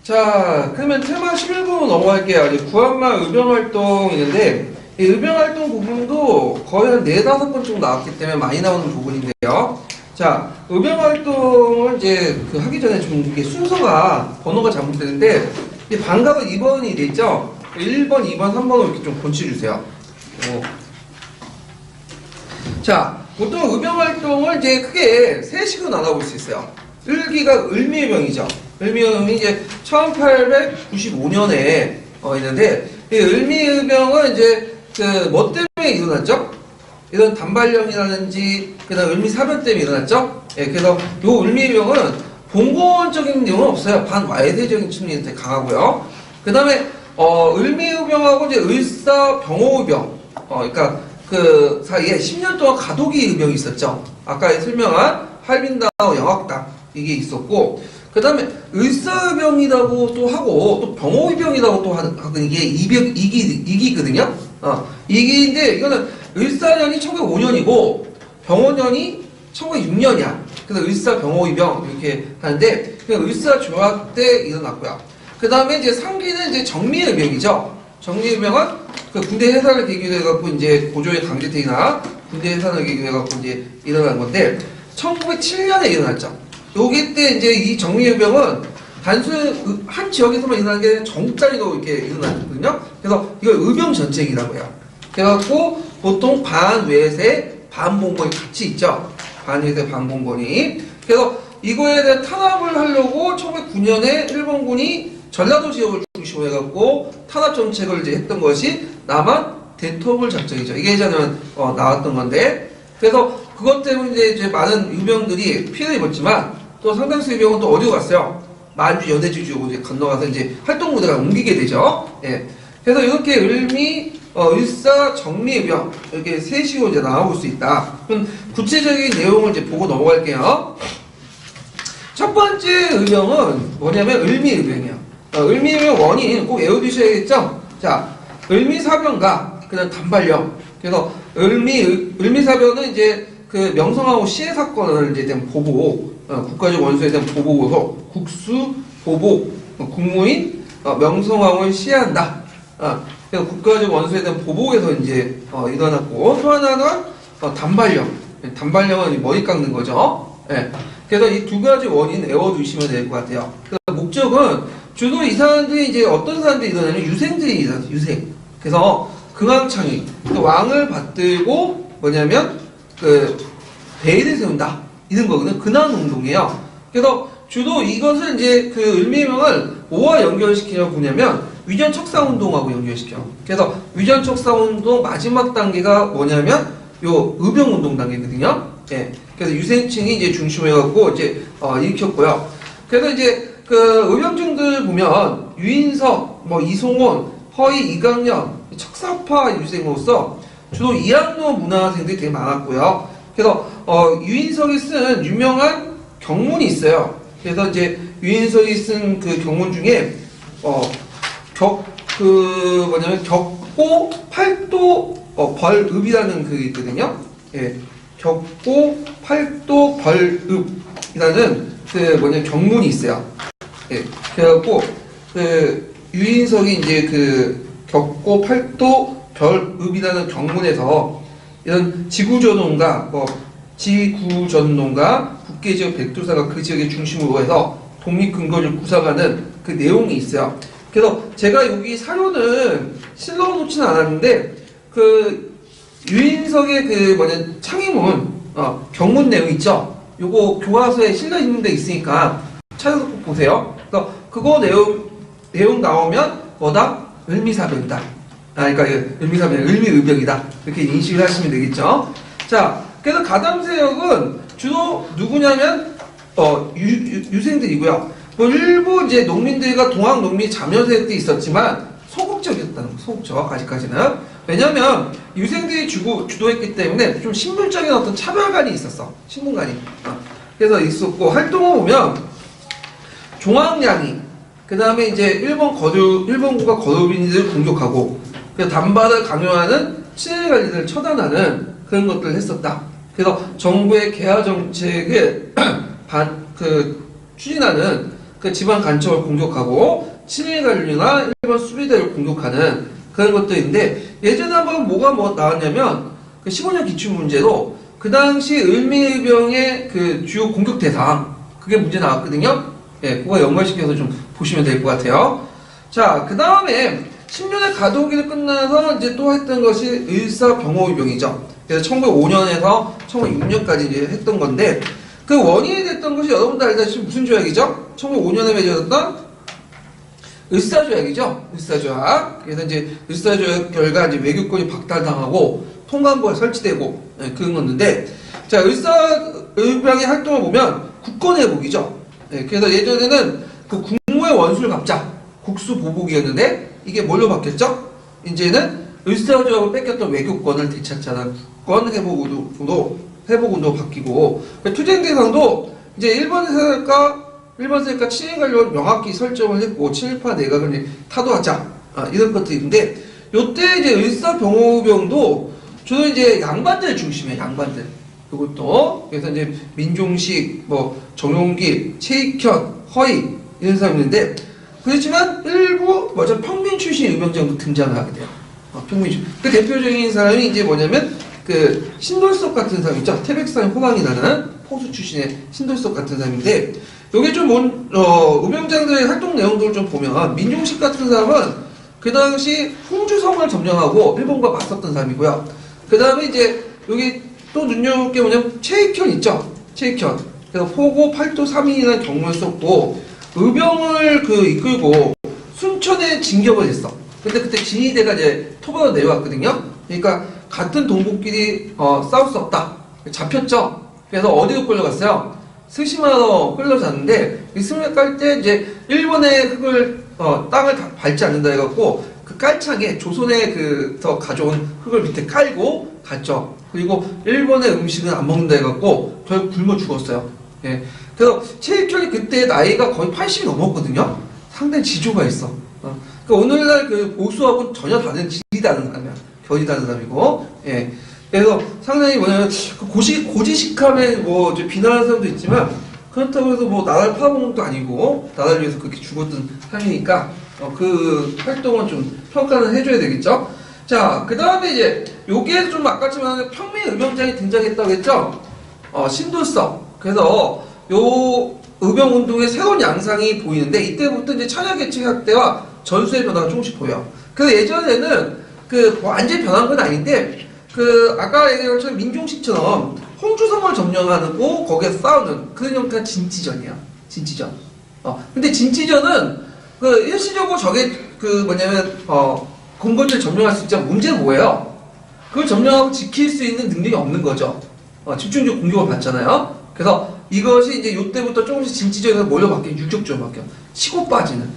자, 그러면 테마 11부 넘어갈게요. 이제 구한말 의병활동 있는데, 이 의병활동 부분도 거의 한 4-5번 정도 나왔기 때문에 많이 나오는 부분인데요. 자, 의병활동을 이제 하기 전에 좀 이게 순서가, 번호가 잘못되는데, 이 반갑은 2번이 돼 있죠? 1번, 2번, 3번으로 이렇게 좀 고쳐주세요. 자, 보통 의병활동을 이제 크게 3식으로 나눠볼 수 있어요. 1기가 을미의병이죠. 을미의병이 이제 1895년에 있는데, 이 을미의병은 이제 뭐 때문에 일어났죠? 이런 단발령이라든지, 그 다음 을미사변 때문에 일어났죠? 예, 그래서 요 을미의병은 봉건적인 내용은 없어요. 반와해대적인 측면이 되게 강하고요. 그 다음에, 을미의병하고 이제 을사병호의병, 그러니까 그 사이에 10년 동안 가도기 의병이 있었죠. 아까 설명한 활빈당하고 영학당 이게 있었고, 그 다음에 을사의병이라고 또 하고 또 병호의병이라고 또 하는 이게 이기거든요. 이기인데 이거는 을사년이 1905년이고 병호년이 1906년이야. 그래서 을사병호의병 이렇게 하는데 을사조약 때 일어났고요. 그 다음에 이제 3기는 이제 정미의병이죠. 정미의병은 그 군대 해산을 계기로 해갖고 이제 고조의 강제퇴이나 군대 해산을 계기로 해갖고 이제 일어난 건데 1907년에 일어났죠. 여기 때 이제 이 정미의병은 단순 한 지역에서만 일어나는 게 정단위로 이렇게 일어났거든요. 그래서 이걸 의병 전쟁이라고 해요. 그래갖고 보통 반외세, 반봉건이 같이 있죠. 반외세, 반봉건이. 그래서 이거에 대한 탄압을 하려고 1909년에 일본군이 전라도 지역을 중심으로 해갖고 탄압 정책을 이제 했던 것이 남한 대토불 작전이죠. 이게 예전에 나왔던 건데, 그래서 그것 때문에 이제 많은 의병들이 피해를 입었지만 또 상당수 의병은 또 어디로 갔어요? 만주 연해주 지역으로 이제 건너가서 이제 활동 무대가 옮기게 되죠. 예. 그래서 이렇게 을미, 을사, 정미의병 이렇게 3식으로 이제 나와볼 수 있다. 그럼 구체적인 내용을 이제 보고 넘어갈게요. 첫 번째 의병은 뭐냐면 을미의병이에요. 을미의병 원인 꼭 외워두셔야겠죠? 자, 을미사변과 그다음 단발령. 그래서 을미사변은 이제 그 명성황후 시해 사건을 이제 대한 보복, 국가적 원수에 대한 보복으로 국수, 보복, 국무인, 명성황후를 시해한다. 그래서 국가적 원수에 대한 보복에서 이제 일어났고, 또 하나는 단발령. 단발령은 머리 깎는 거죠. 예. 그래서 이 두 가지 원인 외워두시면 될 것 같아요. 그래서 목적은 주로 이 사람들이 이제 어떤 사람들이 일어나냐면 유생들이 일어나요. 유생. 그래서 금왕창이 또 왕을 받들고 뭐냐면 대의를 세운다 이런 거거든요. 근황운동이에요. 그래서 주로 이것을 이제 을미의병을 뭐와 연결시키냐고 보냐면 위전척사운동하고 연결시켜요. 그래서 위전척사운동 마지막 단계가 뭐냐면 요 의병운동 단계거든요. 예. 그래서 유생층이 이제 중심해갖고 이제 일으켰고요. 그래서 이제 의병중들 보면 유인석, 이송원, 허이, 이강년, 척사파 유생으로서 주로 이학로 문화생들이 되게 많았고요. 그래서 유인석이 쓴 유명한 경문이 있어요. 그래서 이제 유인석이 쓴 그 경문 중에 격고 팔도 벌읍이라는 그 있거든요. 예, 격고 팔도 벌읍이라는 경문이 있어요. 예, 그래갖고 유인석이 이제 격고 팔도 별읍이라는 경문에서 이런 지구전농가, 지구전농가, 북계지역 백두산과 그 지역의 중심으로 해서 독립근거를 구상하는 그 내용이 있어요. 그래서 제가 여기 사료는 실러 놓지는 않았는데 유인석의 창의문, 경문 내용 있죠? 요거 교과서에 실려 있는 데 있으니까 찾아서 꼭 보세요. 그래서 그거 내용 나오면 뭐다? 을미사변이다. 그러니까 을미사변이 을미의병이다. 이렇게 인식을 하시면 되겠죠. 자, 그래서 가담세력은 주로 누구냐면 유생들이고요. 일부 이제 농민들과 동학 농민 자녀세력도 있었지만 소극적이었다는 거, 소극적 아직까지는. 왜냐면 유생들이 주도했기 때문에 좀 신분적인 어떤 차별관이 있었어. 신분관이. 그래서 있었고, 활동을 보면 종황량이, 그 다음에 이제 일본군과 거류민들을 공격하고, 단발을 강요하는 친일관리들을 처단하는 그런 것들을 했었다. 그래서 정부의 개화 정책을 추진하는 그 지방 간첩을 공격하고 친일 관료나 일본 수비대를 공격하는 그런 것들인데 예전에 한번 뭐가 나왔냐면 그 15년 기출 문제로 그 당시 을미의병의 그 주요 공격 대상 그게 문제 나왔거든요. 예, 그거 연관시켜서 좀 보시면 될 것 같아요. 자, 그 다음에 10년의 가도기를 끝나서 이제 또 했던 것이 을사병호의병이죠. 그래서 1905년에서 1906년까지 이제 했던 건데 그 원인이 됐던 것이 여러분도 알다시피 무슨 조약이죠? 1905년에 맺어졌던 을사조약이죠. 을사조약. 그래서 이제 을사조약 결과 이제 외교권이 박탈당하고 통감부가 설치되고 네, 그런 건데 자, 을사의병의 활동을 보면 국권회복이죠. 네, 그래서 예전에는 그 국무의 원수를 갚자 국수보복이었는데 이게 뭘로 바뀌었죠? 이제는 을사조약을 뺏겼던 외교권을 되찾자는 국권 회복운동 바뀌고 투쟁 대상도 이제 일본 세력과 친일 관료를 명확히 설정을 했고 친일파 내각을 이제 타도하자 이런 것들인데 요때 이제 을사병호병도 주로 이제 양반들 중심이에요. 양반들. 그것도 그래서 이제 민종식, 정용기, 최익현, 허희 이런 사람이 있는데 그렇지만 일부 평민 출신 의병장도 등장을 하게 돼요. 평민 출신. 그 대표적인 사람이 이제 뭐냐면 그 신돌석 같은 사람 있죠. 태백산 호랑이 나는 포수 출신의 신돌석 같은 사람인데 여기 좀 의병장들의 활동 내용들을 좀 보면 민종식 같은 사람은 그 당시 홍주성을 점령하고 일본과 맞섰던 사람이고요. 그 다음에 이제 여기 또 눈여볼 게 뭐냐면 최익현 있죠. 최익현. 그래서 포고 8도 3인이라는 경무를 썼고 의병을 이끌고 순천에 진격을 했어. 근데 그때 진위대가 이제 토벌로 내려왔거든요. 그러니까 같은 동북끼리 싸울 수 없다. 잡혔죠. 그래서 어디로 끌려갔어요? 스시마로 끌려갔는데 이 스시마 깔 때 이제 일본의 흙을 땅을 다 밟지 않는다 해갖고 그 깔창에 조선에서 가져온 흙을 밑에 깔고 갔죠. 그리고 일본의 음식은 안 먹는다 해갖고 결국 굶어 죽었어요. 예. 그래서 최익현이 그때 나이가 거의 80이 넘었거든요. 상당히 지조가 있어. 그러니까 오늘날 그 보수하고 전혀 다른 질이 다른 사람이야. 결이 다른 사람이고. 예. 그래서 상당히 뭐냐면 고지식함에 비난하는 사람도 있지만 그렇다고 해서 나라를 팔아먹는 것도 아니고 나라를 위해서 그렇게 죽었던 사람이니까 그 활동은 좀 평가는 해줘야 되겠죠. 자, 그 다음에 이제 요게 좀 아까처럼 평민 의병장이 등장했다고 했죠. 신돌석. 그래서 요 의병운동의 새로운 양상이 보이는데 이때부터 이제 천하계층 확대와 전수의 변화가 조금씩 보여요. 그래서 예전에는 완전히 변한 건 아닌데 아까 얘기한 것처럼 민종식처럼 홍주성을 점령하고 거기에 싸우는 그런 형태가 진지전이야. 진지전. 근데 진지전은 일시적으로 저게 공건지를 점령할 수 있지만 문제는 뭐예요? 그걸 점령하고 지킬 수 있는 능력이 없는 거죠. 집중적 공격을 받잖아요. 그래서 이것이 이제 요때부터 조금씩 진지전에서 뭘로 바뀌어? 유격전으로 바뀌어. 치고 빠지는.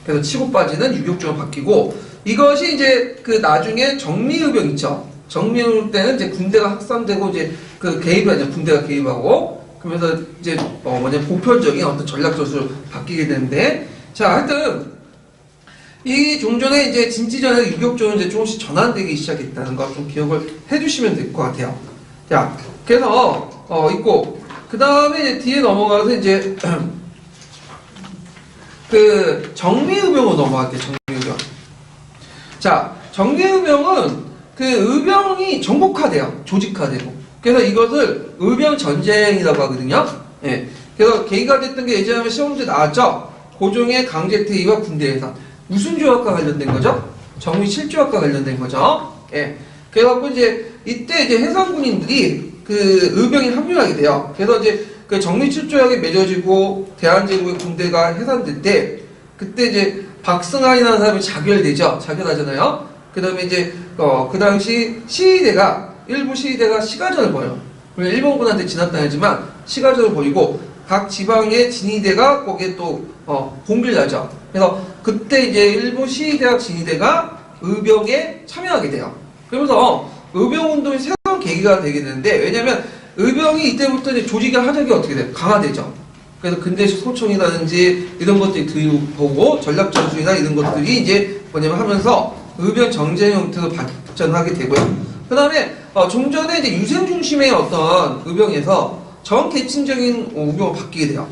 그래서 치고 빠지는 유격전으로 바뀌고 이것이 이제 나중에 정미의병 있죠. 정미의병 때는 이제 군대가 확산되고 이제 개입하죠. 군대가 개입하고 그러면서 이제 보편적인 어떤 전략 전술로 바뀌게 되는데 자, 하여튼 이 종전에 이제 진지전에서 유격전으로 이제 조금씩 전환되기 시작했다는 거 좀 기억을 해주시면 될 것 같아요. 자, 그래서 있고 그 다음에 이제 뒤에 넘어가서 이제 정미의병으로 넘어갈게요. 정미의병. 자, 정미의병은 의병이 전국화돼요. 조직화되고. 그래서 이것을 의병전쟁이라고 하거든요. 예. 그래서 계기가 됐던 게 예전에 시험 문제 나왔죠. 고종의 강제퇴위와 군대 해산. 무슨 조약과 관련된 거죠? 정미 7조약과 관련된 거죠. 예. 그래갖고 이제 이때 이제 해상군인들이 의병에 합류하게 돼요. 그래서 이제 정미 7조약이 맺어지고 대한제국의 군대가 해산될 때 그때 이제 박승환이라는 사람이 자결되죠. 자결하잖아요. 그 다음에 이제 그 당시 일부 시위대가 시가전을 벌여요. 물론 일본군한테 진압당하지만 시가전을 벌이고 각 지방의 진위대가 거기에 또 봉기를 하죠. 그래서 그때 이제 일부 시위대와 진위대가 의병에 참여하게 돼요. 그러면서 의병운동이 새로운 계기가 되게 되는데 왜냐면 의병이 이때부터 이제 조직의 하적이 어떻게 돼요? 강화되죠. 그래서 근대식 소총이라든지 이런 것들이 들어오고 전략전술이나 이런 것들이 이제 하면서 의병 정쟁 형태로 발전하게 되고요. 그 다음에 종전에 이제 유생 중심의 어떤 의병에서 전계층적인 의병으로 바뀌게 돼요.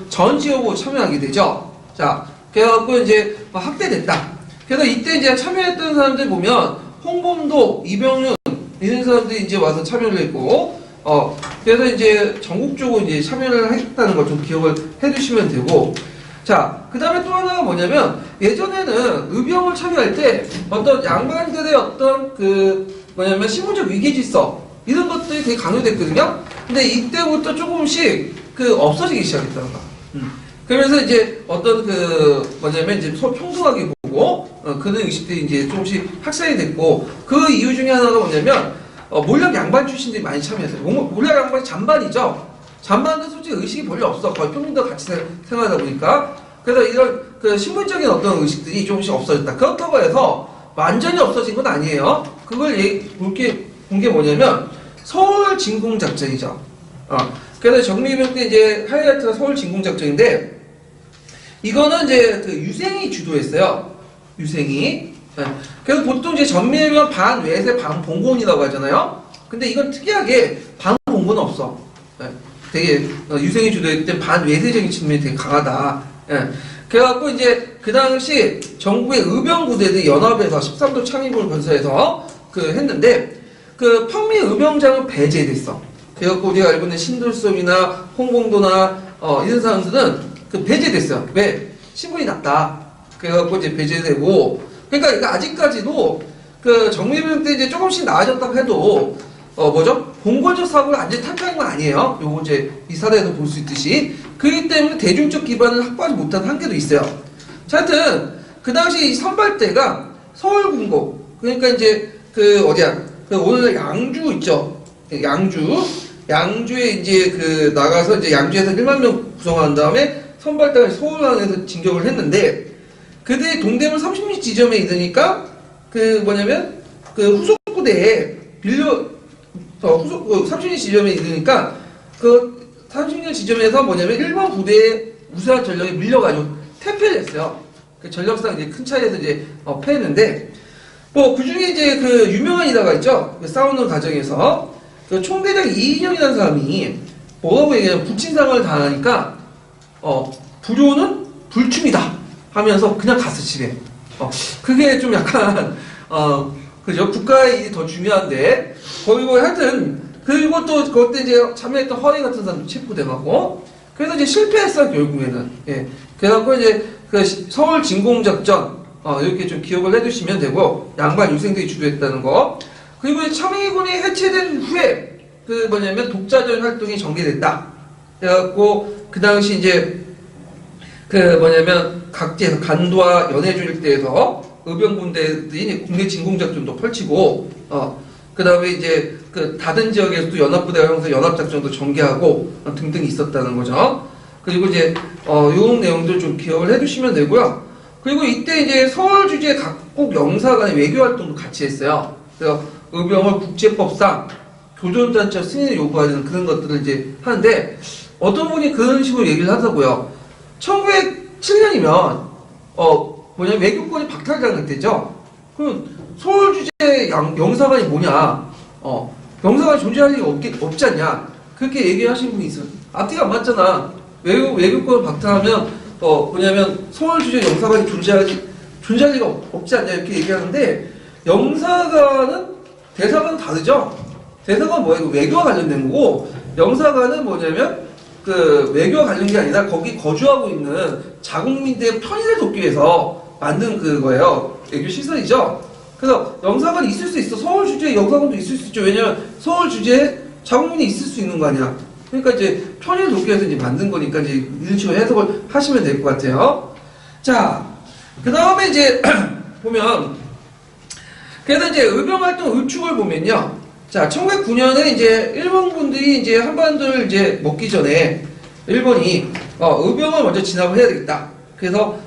전 지역으로 참여하게 되죠. 자, 그래갖고 이제 확대됐다. 그래서 이때 이제 참여했던 사람들 보면 홍범도, 이병윤 이런 사람들이 이제 와서 참여를 했고, 그래서 이제 전국적으로 이제 참여를 했다는 걸 좀 기억을 해두시면 되고, 자, 그 다음에 또 하나가 뭐냐면, 예전에는 의병을 참여할 때 어떤 양반들의 어떤 신분적 위계질서, 이런 것들이 되게 강요됐거든요? 근데 이때부터 조금씩 없어지기 시작했다는 거야. 그러면서 이제 어떤 이제 평등하게 보고, 그런 의식들이 이제 조금씩 확산이 됐고, 그 이유 중에 하나가 뭐냐면, 몰락 양반 출신들이 많이 참여했어요. 몰락 양반이 잔반이죠? 잔반은 솔직히 의식이 별로 없어. 거의 평민과 같이 생활하다 보니까. 그래서 이런 신분적인 어떤 의식들이 조금씩 없어졌다. 그렇다고 해서 완전히 없어진 건 아니에요. 그걸 본 게 뭐냐면, 서울 진공작전이죠. 그래서 정미병 때 이제 하이라이트가 서울 진공작전인데, 이거는 이제 유생이 주도했어요. 유생이. 그래서 보통 이제 전밀면 반외세 반봉건이라고 하잖아요. 근데 이건 특이하게 반봉건은 없어. 되게 유생이 주도했을 때 반외세적인 측면이 되게 강하다. 그래갖고 이제 그 당시 전국의 의병부대들 연합에서 13도 창의군을 건설해서 했는데 평미 의병장은 배제됐어. 그래갖고 우리가 알고 있는 신돌섭이나 홍봉도나 이런 사람들은 배제됐어요. 왜? 신분이 낮다. 그래갖고 이제 배제되고, 그러니까 이거 아직까지도 정밀병 때 이제 조금씩 나아졌다고 해도 봉건적 사고를 완전히 탈피한 건 아니에요. 요거 이제 이 사례에서 볼 수 있듯이. 그렇기 때문에 대중적 기반을 확보하지 못한 한계도 있어요. 자, 하여튼 그 당시 선발대가 서울군고, 그러니까 이제 오늘 양주 있죠. 양주에 이제 나가서 이제 양주에서 1만 명 구성한 다음에 선발대가 서울안에서 진격을 했는데, 그들이 동대문 30리 지점에 있으니까 후속 부대에 30리 지점에 있으니까 30리 지점에서 일본 부대의 우수한 전력이 밀려가지고 퇴폐를 했어요. 전력상 이제 큰 차이에서 이제 패했는데, 그 중에 이제 유명한 일화가 있죠. 싸우는 과정에서 총대장 이인영이라는 사람이 뭐라고 얘기하냐면, 불친상을 당하니까 불효는 불춤이다 하면서 그냥 갔어, 집에. 그게 좀 약간 그죠? 국가의 일이 더 중요한데, 그리고 또 그때 이제 참여했던 허위 같은 사람도 체포돼가고, 그래서 이제 실패했어, 결국에는. 예. 그래갖고 이제 서울 진공작전, 이렇게 좀 기억을 해두시면 되고, 양반 유생들이 주도했다는 거. 그리고 청해군이 해체된 후에, 독자전 활동이 전개됐다. 그래갖고, 그 당시 이제, 각지에서 간도와 연해주 일대에서 의병군대들이 국내 진공작전도 펼치고, 그 다음에 이제 다른 지역에서도 연합부대가 형성 연합작전도 전개하고 등등 있었다는 거죠. 그리고 이제 요 내용들 좀 기억을 해두시면 되고요. 그리고 이때 이제 서울 주재 각국 영사관의 외교 활동도 같이 했어요. 그래서 의병을 국제법상 교전단체 승인을 요구하는 그런 것들을 이제 하는데, 어떤 분이 그런 식으로 얘기를 하더라고요. 1907년이면 외교권이 박탈당했대죠. 그럼 서울 주재 영사관이 뭐냐? 영사관이 존재할 리가 없지 않냐? 그렇게 얘기하시는 분이 있어요. 앞뒤가 안 맞잖아. 외교권을 박탈하면 서울 주재 영사관이 존재할 리가 없지 않냐, 이렇게 얘기하는데, 영사관은 대사관은 다르죠. 대사관은 뭐예요? 외교와 관련된 거고, 영사관은 뭐냐면 외교와 관련된 게 아니라 거기 거주하고 있는 자국민들의 편의를 돕기 위해서 만든 그거예요. 외교 시설이죠. 그래서 영사관이 있을 수 있어. 서울 주재에 영사관도 있을 수 있죠. 왜냐면 서울 주재에 자국민이 있을 수 있는 거 아니야. 그러니까 이제 편의를 돕기 위해서 이제 만든 거니까 이제 이런 식으로 해석을 하시면 될 것 같아요. 자, 그 다음에 이제 보면, 그래서 이제 의병 활동 의축을 보면요. 자, 1909년에 이제 일본군들이 이제 한반도를 이제 먹기 전에 일본이 의병을 먼저 진압을 해야 되겠다. 그래서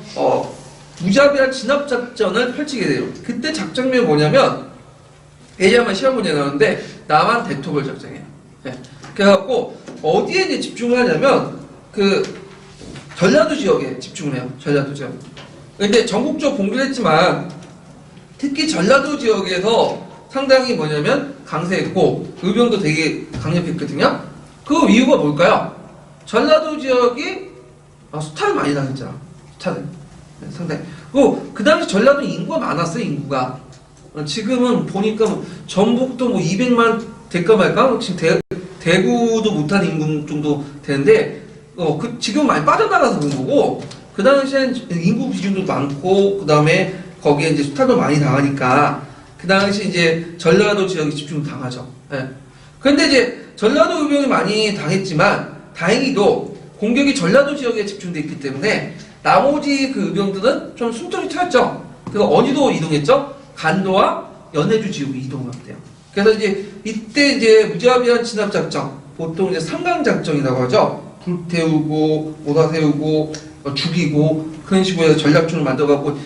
무자비한 진압작전을 펼치게 돼요. 그때 작전명이 뭐냐면, 예전에 시험 문제 나오는데 남한 대토벌 작전이에요. 네. 그래갖고 어디에 이제 집중을 하냐면 전라도 지역에 집중을 해요. 전라도 지역. 근데 전국적으로 봉기를 했지만 특히 전라도 지역에서 상당히 뭐냐면 강세했고 의병도 되게 강력했거든요. 그 이유가 뭘까요? 전라도 지역이 수탈을 많이 당했잖아. 수탈을. 네, 상당히. 그 당시 전라도 인구가 많았어요, 인구가. 지금은 보니까 전북도 뭐 200만 될까 말까? 지금 대구도 못한 인구 정도 되는데, 지금 많이 빠져나가서 그런 거고, 그 당시엔 인구 비중도 많고, 그 다음에 거기에 이제 수탈도 많이 당하니까, 그 당시 이제 전라도 지역이 집중 당하죠. 예. 근데 이제 전라도 의병이 많이 당했지만, 다행히도 공격이 전라도 지역에 집중돼 있기 때문에, 나머지 그 의병들은 좀 숨통이 트였죠. 그래서 어디도 이동했죠? 간도와 연해주 지역으로 이동을 합니다. 그래서 이제 이때 이제 무자비한 진압작전, 보통 이제 삼강작전이라고 하죠. 불태우고, 몰아세우고, 죽이고, 그런 식으로 해서 전략충을 만들어갖고,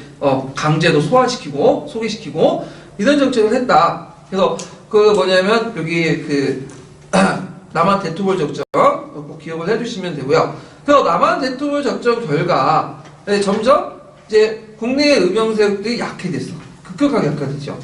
강제로 소화시키고, 소개시키고, 이런 정책을 했다. 그래서 그 뭐냐면, 여기 남한 대토벌 작전, 꼭 기억을 해주시면 되고요. 그래서 남한 대토벌 작전 결과, 점점 이제 국내의 의병 세력들이 약해졌어. 급격하게 약해졌죠.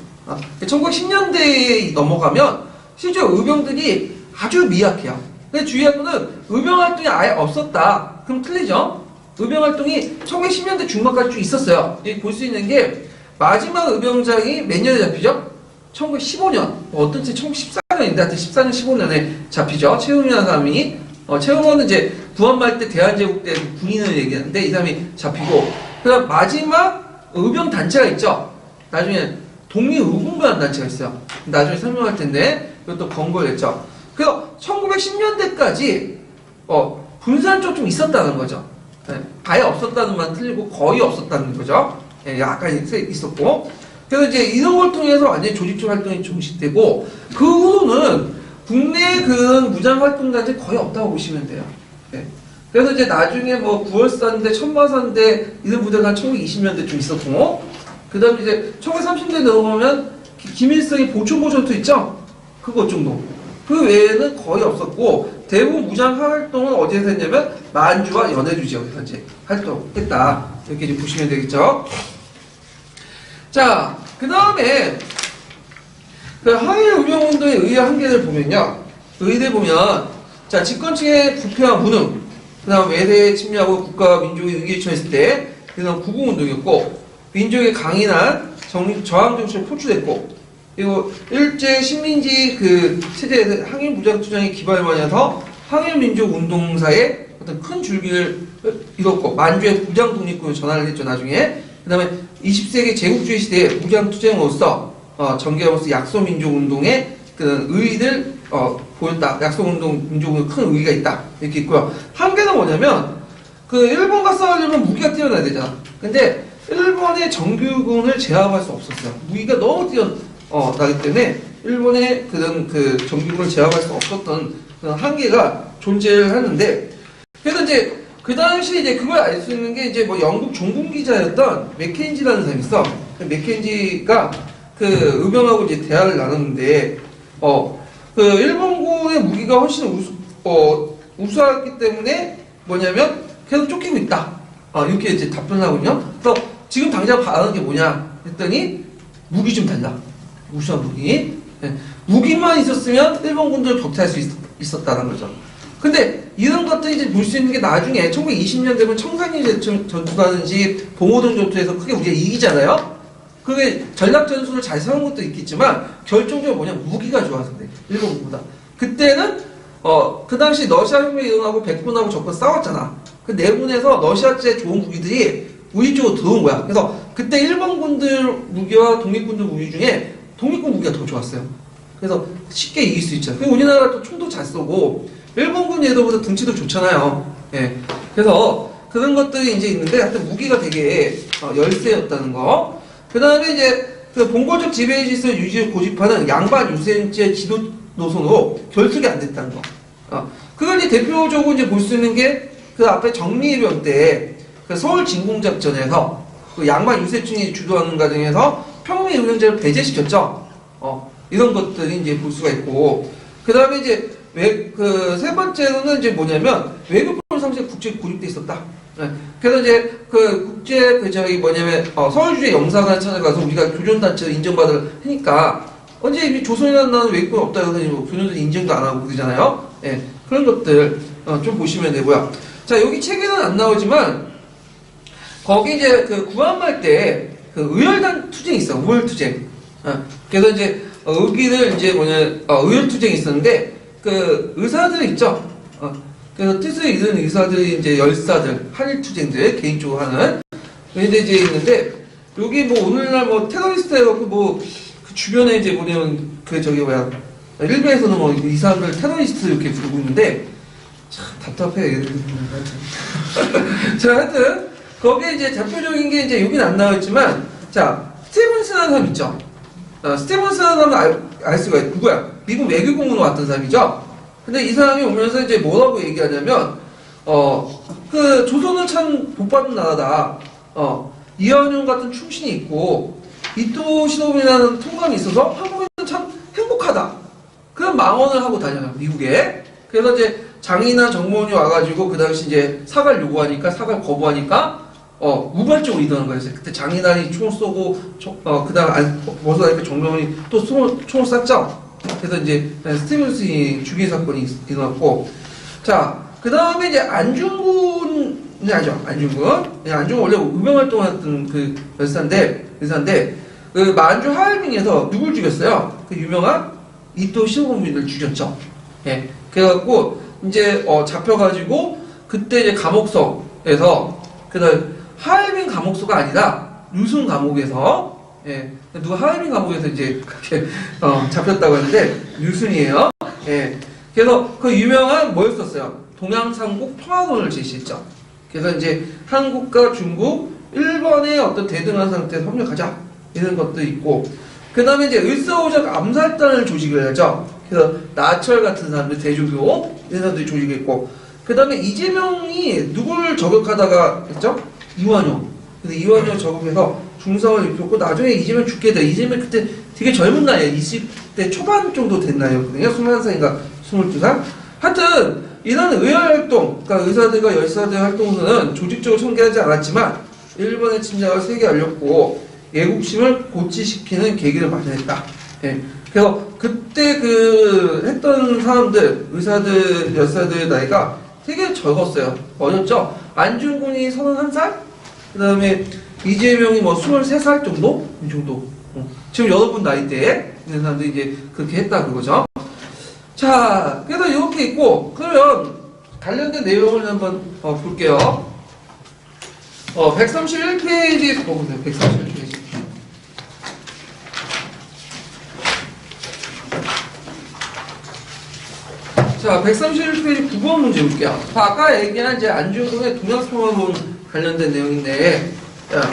1910년대에 넘어가면 실제 의병들이 아주 미약해요. 근데 주의할 거는 의병 활동이 아예 없었다. 그럼 틀리죠? 의병 활동이 1910년대 중반까지 쭉 있었어요. 볼 수 있는 게 마지막 의병장이 몇 년에 잡히죠? 1915년. 어떤 때 1914년인데 하여튼 14년, 15년에 잡히죠. 최은이라는 사람이. 최은호는 이제 구한말 때 대한제국 때 군인을 얘기하는데 이 사람이 잡히고, 그다음 마지막 의병 단체가 있죠. 나중에 독립의군부라는 단체가 있어요. 나중에 설명할 텐데 이것도 권고를 했죠. 그래서 1910년대까지 분산 쪽 좀 있었다는 거죠. 네, 아예 없었다는 말 틀리고 거의 없었다는 거죠. 네, 약간 있었고. 그래서 이제 이런 걸 통해서 완전히 조직적 활동이 종식되고, 그 후로는 국내 그런 무장 활동단체 거의 없다고 보시면 돼요. 네. 그래서 이제 나중에 뭐 9월사인데 천마산대 이런 부대가 한 1920년대쯤 있었고, 그 다음에 이제 1930년대 넘어가면 김일성이 보충보 전투 있죠? 그것 정도. 그 외에는 거의 없었고, 대부분 무장 활동은 어디에서 했냐면 만주와 연해주 지역에서 이제 활동했다. 이렇게 이제 보시면 되겠죠? 자, 그 다음에 그 항일 의병운동의 의의 한계를 보면요. 의대 보면, 자, 집권층의 부패와 무능, 그 다음 외세의 침략하고 국가와 민족의 위기에 처했을 때, 그 다음 구국운동이었고, 민족의 강인한 저항 정신을 포출했고, 그리고 일제 식민지 그 체제에서 항일 무장 투쟁에 기반을 마련해서 항일 민족 운동사의 어떤 큰 줄기를 이뤘고, 만주의 무장 독립군을 전환을 했죠, 나중에. 그 다음에 20세기 제국주의 시대에 무장 투쟁으로서 전개하면서 약소민족 운동의 그 의의를 보였다. 약소운동 민족의 큰 의의가 있다. 이렇게 있고요. 한계는 뭐냐면, 그 일본과 싸우려면 무기가 뛰어나야 되잖아. 근데 일본의 정규군을 제압할 수 없었어요. 무기가 너무 뛰어나기 때문에 일본의 그런 그 정규군을 제압할 수 없었던 그런 한계가 존재를 하는데, 그래서 이제 그 당시 이제 그걸 알 수 있는 게 이제 뭐 영국 종군 기자였던 맥켄지라는 사람이 있어. 맥켄지가 그 의병하고 이제 대화를 나눴는데, 그 일본군의 무기가 훨씬 우수하기 때문에 뭐냐면 계속 쫓기고 있다. 이렇게 이제 답변을 하거든요. 그래서 지금 당장 바라는 게 뭐냐 했더니 무기 좀 달라. 우수한 무기. 네. 무기만 있었으면 일본군들을 격퇴할 수 있었다는 거죠. 근데 이런 것들이 이제 볼 수 있는 게 나중에 1920년 되면 청산리 전투라든지 봉오동 전투에서 크게 우리가 이기잖아요. 그게 전략 전술을 잘 세운 것도 있겠지만 결정적으로 뭐냐, 무기가 좋아서 그래. 일본보다. 그때는 그 당시 러시아 혁명이 일어나고 백군하고 적군 싸웠잖아. 그 내분에서 러시아제 좋은 무기들이 우리 쪽으로 들어온 거야. 그래서 그때 일본군들 무기와 독립군들 무기 중에 독립군 무기가 더 좋았어요. 그래서 쉽게 이길 수 있죠. 그리고 우리나라 또 총도 잘 쏘고 일본군 얘들보다 등치도 좋잖아요. 예. 그래서 그런 것들이 이제 있는데 하여튼 무기가 되게 열세였다는 거. 그 다음에 이제 그 봉건적 지배 질서를 유지를 고집하는 양반 유세제 지도 노선으로 결속이 안 됐다는 거. 그걸 이제 대표적으로 이제 볼 수 있는 게 그 앞에 정리해병 때 그 서울 진공작전에서 그 양반 유세층이 주도하는 과정에서 평민 의병제를 배제시켰죠. 이런 것들이 이제 볼 수가 있고, 그 다음에 이제 그 세 번째로는 이제 뭐냐면 외교포럼 상시에 국제 고립돼 있었다. 네. 그래서 이제 그 국제 뭐냐면 서울주재 영사관 찾아가서 우리가 교전단체로 인정받을 하니까 언제 이미 조선이라는 나라는 외교권 없다 그러더니 뭐 교전단 인정도 안 하고 그러잖아요. 예. 그런 것들 좀 보시면 되고요. 자, 여기 책에는 안 나오지만 거기 이제 그 구한말 때 그 의열단 투쟁이 있어. 우열투쟁. 그래서 이제 여기는 이제 의열투쟁이 있었는데 그 의사들 있죠. 그래서 뜻을 잃은 의사들이 이제 열사들, 한일투쟁들 개인적으로 하는 근데 이제 있는데 여기 뭐 오늘날 뭐 테러리스트 해갖고 그 주변에 이제 보면 그 저기 뭐야 일베에서는 뭐 이 사람들 테러리스트 이렇게 부르고 있는데 참 답답해. 자, 하여튼 거기에 이제 대표적인 게 이제 여기는 안 나와있지만 자 스티븐스라는 사람 있죠. 스티븐스라는 사람은 알 수가 있고 누구야? 미국 외교공무원 왔던 사람이죠. 근데 이 사람이 오면서 이제 뭐라고 얘기하냐면 그 조선은 참 복받은 나라다. 이완용 같은 충신이 있고 이토 시노부미라는 통감이 있어서 한국인은 참 행복하다. 그런 망언을 하고 다녀요 미국에. 그래서 이제 장인이나 정보원이 와가지고 그 당시 이제 사과를 요구하니까 사과를 거부하니까 우발적으로 이동한 거였어요. 그때 장인아이 총을 쏘고 그다음 벗어나니까 정보원이 또 총을 쐈죠. 그래서 이제 스티븐슨이 죽인 사건이 일어났고 자 그 다음에 이제 안중근이 아니죠. 안중근 원래 의병활동했던 그 의사인데 그 만주 하얼빈에서 누굴 죽였어요? 그 유명한 이토 시노부미를 죽였죠. 예. 그래갖고 이제 잡혀가지고 그때 이제 감옥소에서 그다음 하얼빈 감옥소가 아니라 유순 감옥에서 누가 하얼빈 감옥에서 이제 그렇게 잡혔다고 하는데 유순이에요. 예. 그래서 그 유명한 뭐였었어요? 동양삼국 평화론을 제시했죠. 그래서 이제 한국과 중국, 일본의 어떤 대등한 상태에서 협력하자 이런 것도 있고 그 다음에 이제 을사오적 암살단을 조직을 하죠. 그래서 나철 같은 사람들 대조교 이런 사람들이 조직했고 그 다음에 이재명이 누굴 저격하다가 했죠? 이완용. 근데 이완용 저격해서 중상을 입혔고 나중에 이재명 죽게 돼. 이재명 그때 되게 젊은 나이에 20대 초반 정도 된 나이였거든요. 21살인가 22살. 하여튼 이런 의열활동, 그러니까 의사들과 열사들 활동은 조직적으로 전개하지 않았지만 일본의 침략을 세게 알렸고 애국심을 고취시키는 계기를 마련했다. 예. 그래서 그때 그 했던 사람들, 의사들, 열사들 나이가 되게 적었어요. 어렸죠? 안중근이 31살? 그 다음에 이재명이 뭐 23살 정도? 이 정도. 지금 여러분 나이대에 있는 사람들이 이제 그렇게 했다 그거죠. 자, 그래서 이렇게 있고, 그러면 관련된 내용을 한번 볼게요. 131페이지 보세요. 131페이지. 자, 131페이지 9번 문제 볼게요. 아까 얘기한 이제 안중근의 동양평화론 관련된 내용인데, 자,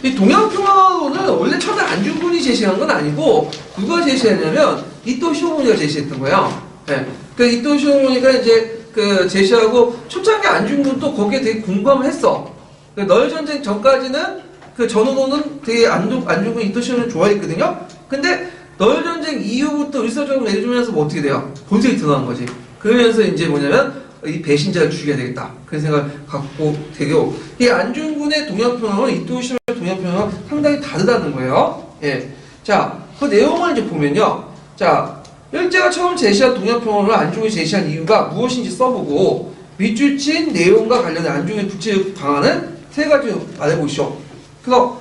이 동양평화론은 원래 처음에 안중근이 제시한 건 아니고 누가 제시했냐면 이토 시오모니가 제시했던 거예요. 네. 그 이토 시오모니가 이제 그 제시하고 초창기 안중근도 거기에 되게 공감을 했어. 그 너일 전쟁 전까지는 그 전후로는 되게 안중근 이토 시오모니 좋아했거든요. 근데 너일 전쟁 이후부터 일사적으로 내주면서 뭐 어떻게 돼요? 본색이 드러난 거지. 그러면서 이제 뭐냐면 이 배신자를 죽여야 되겠다. 그런 생각을 갖고 되고 이 안중근의 동양평화와 이토 시오모니의 동양평화가 상당히 다르다는 거예요. 예. 자, 그 내용을 이제 보면요. 자, 일제가 처음 제시한 동양평화를 안중근이 제시한 이유가 무엇인지 써보고 밑줄친 내용과 관련된 안중근의 구체적 방안은 세 가지로 말해보시오. 그래서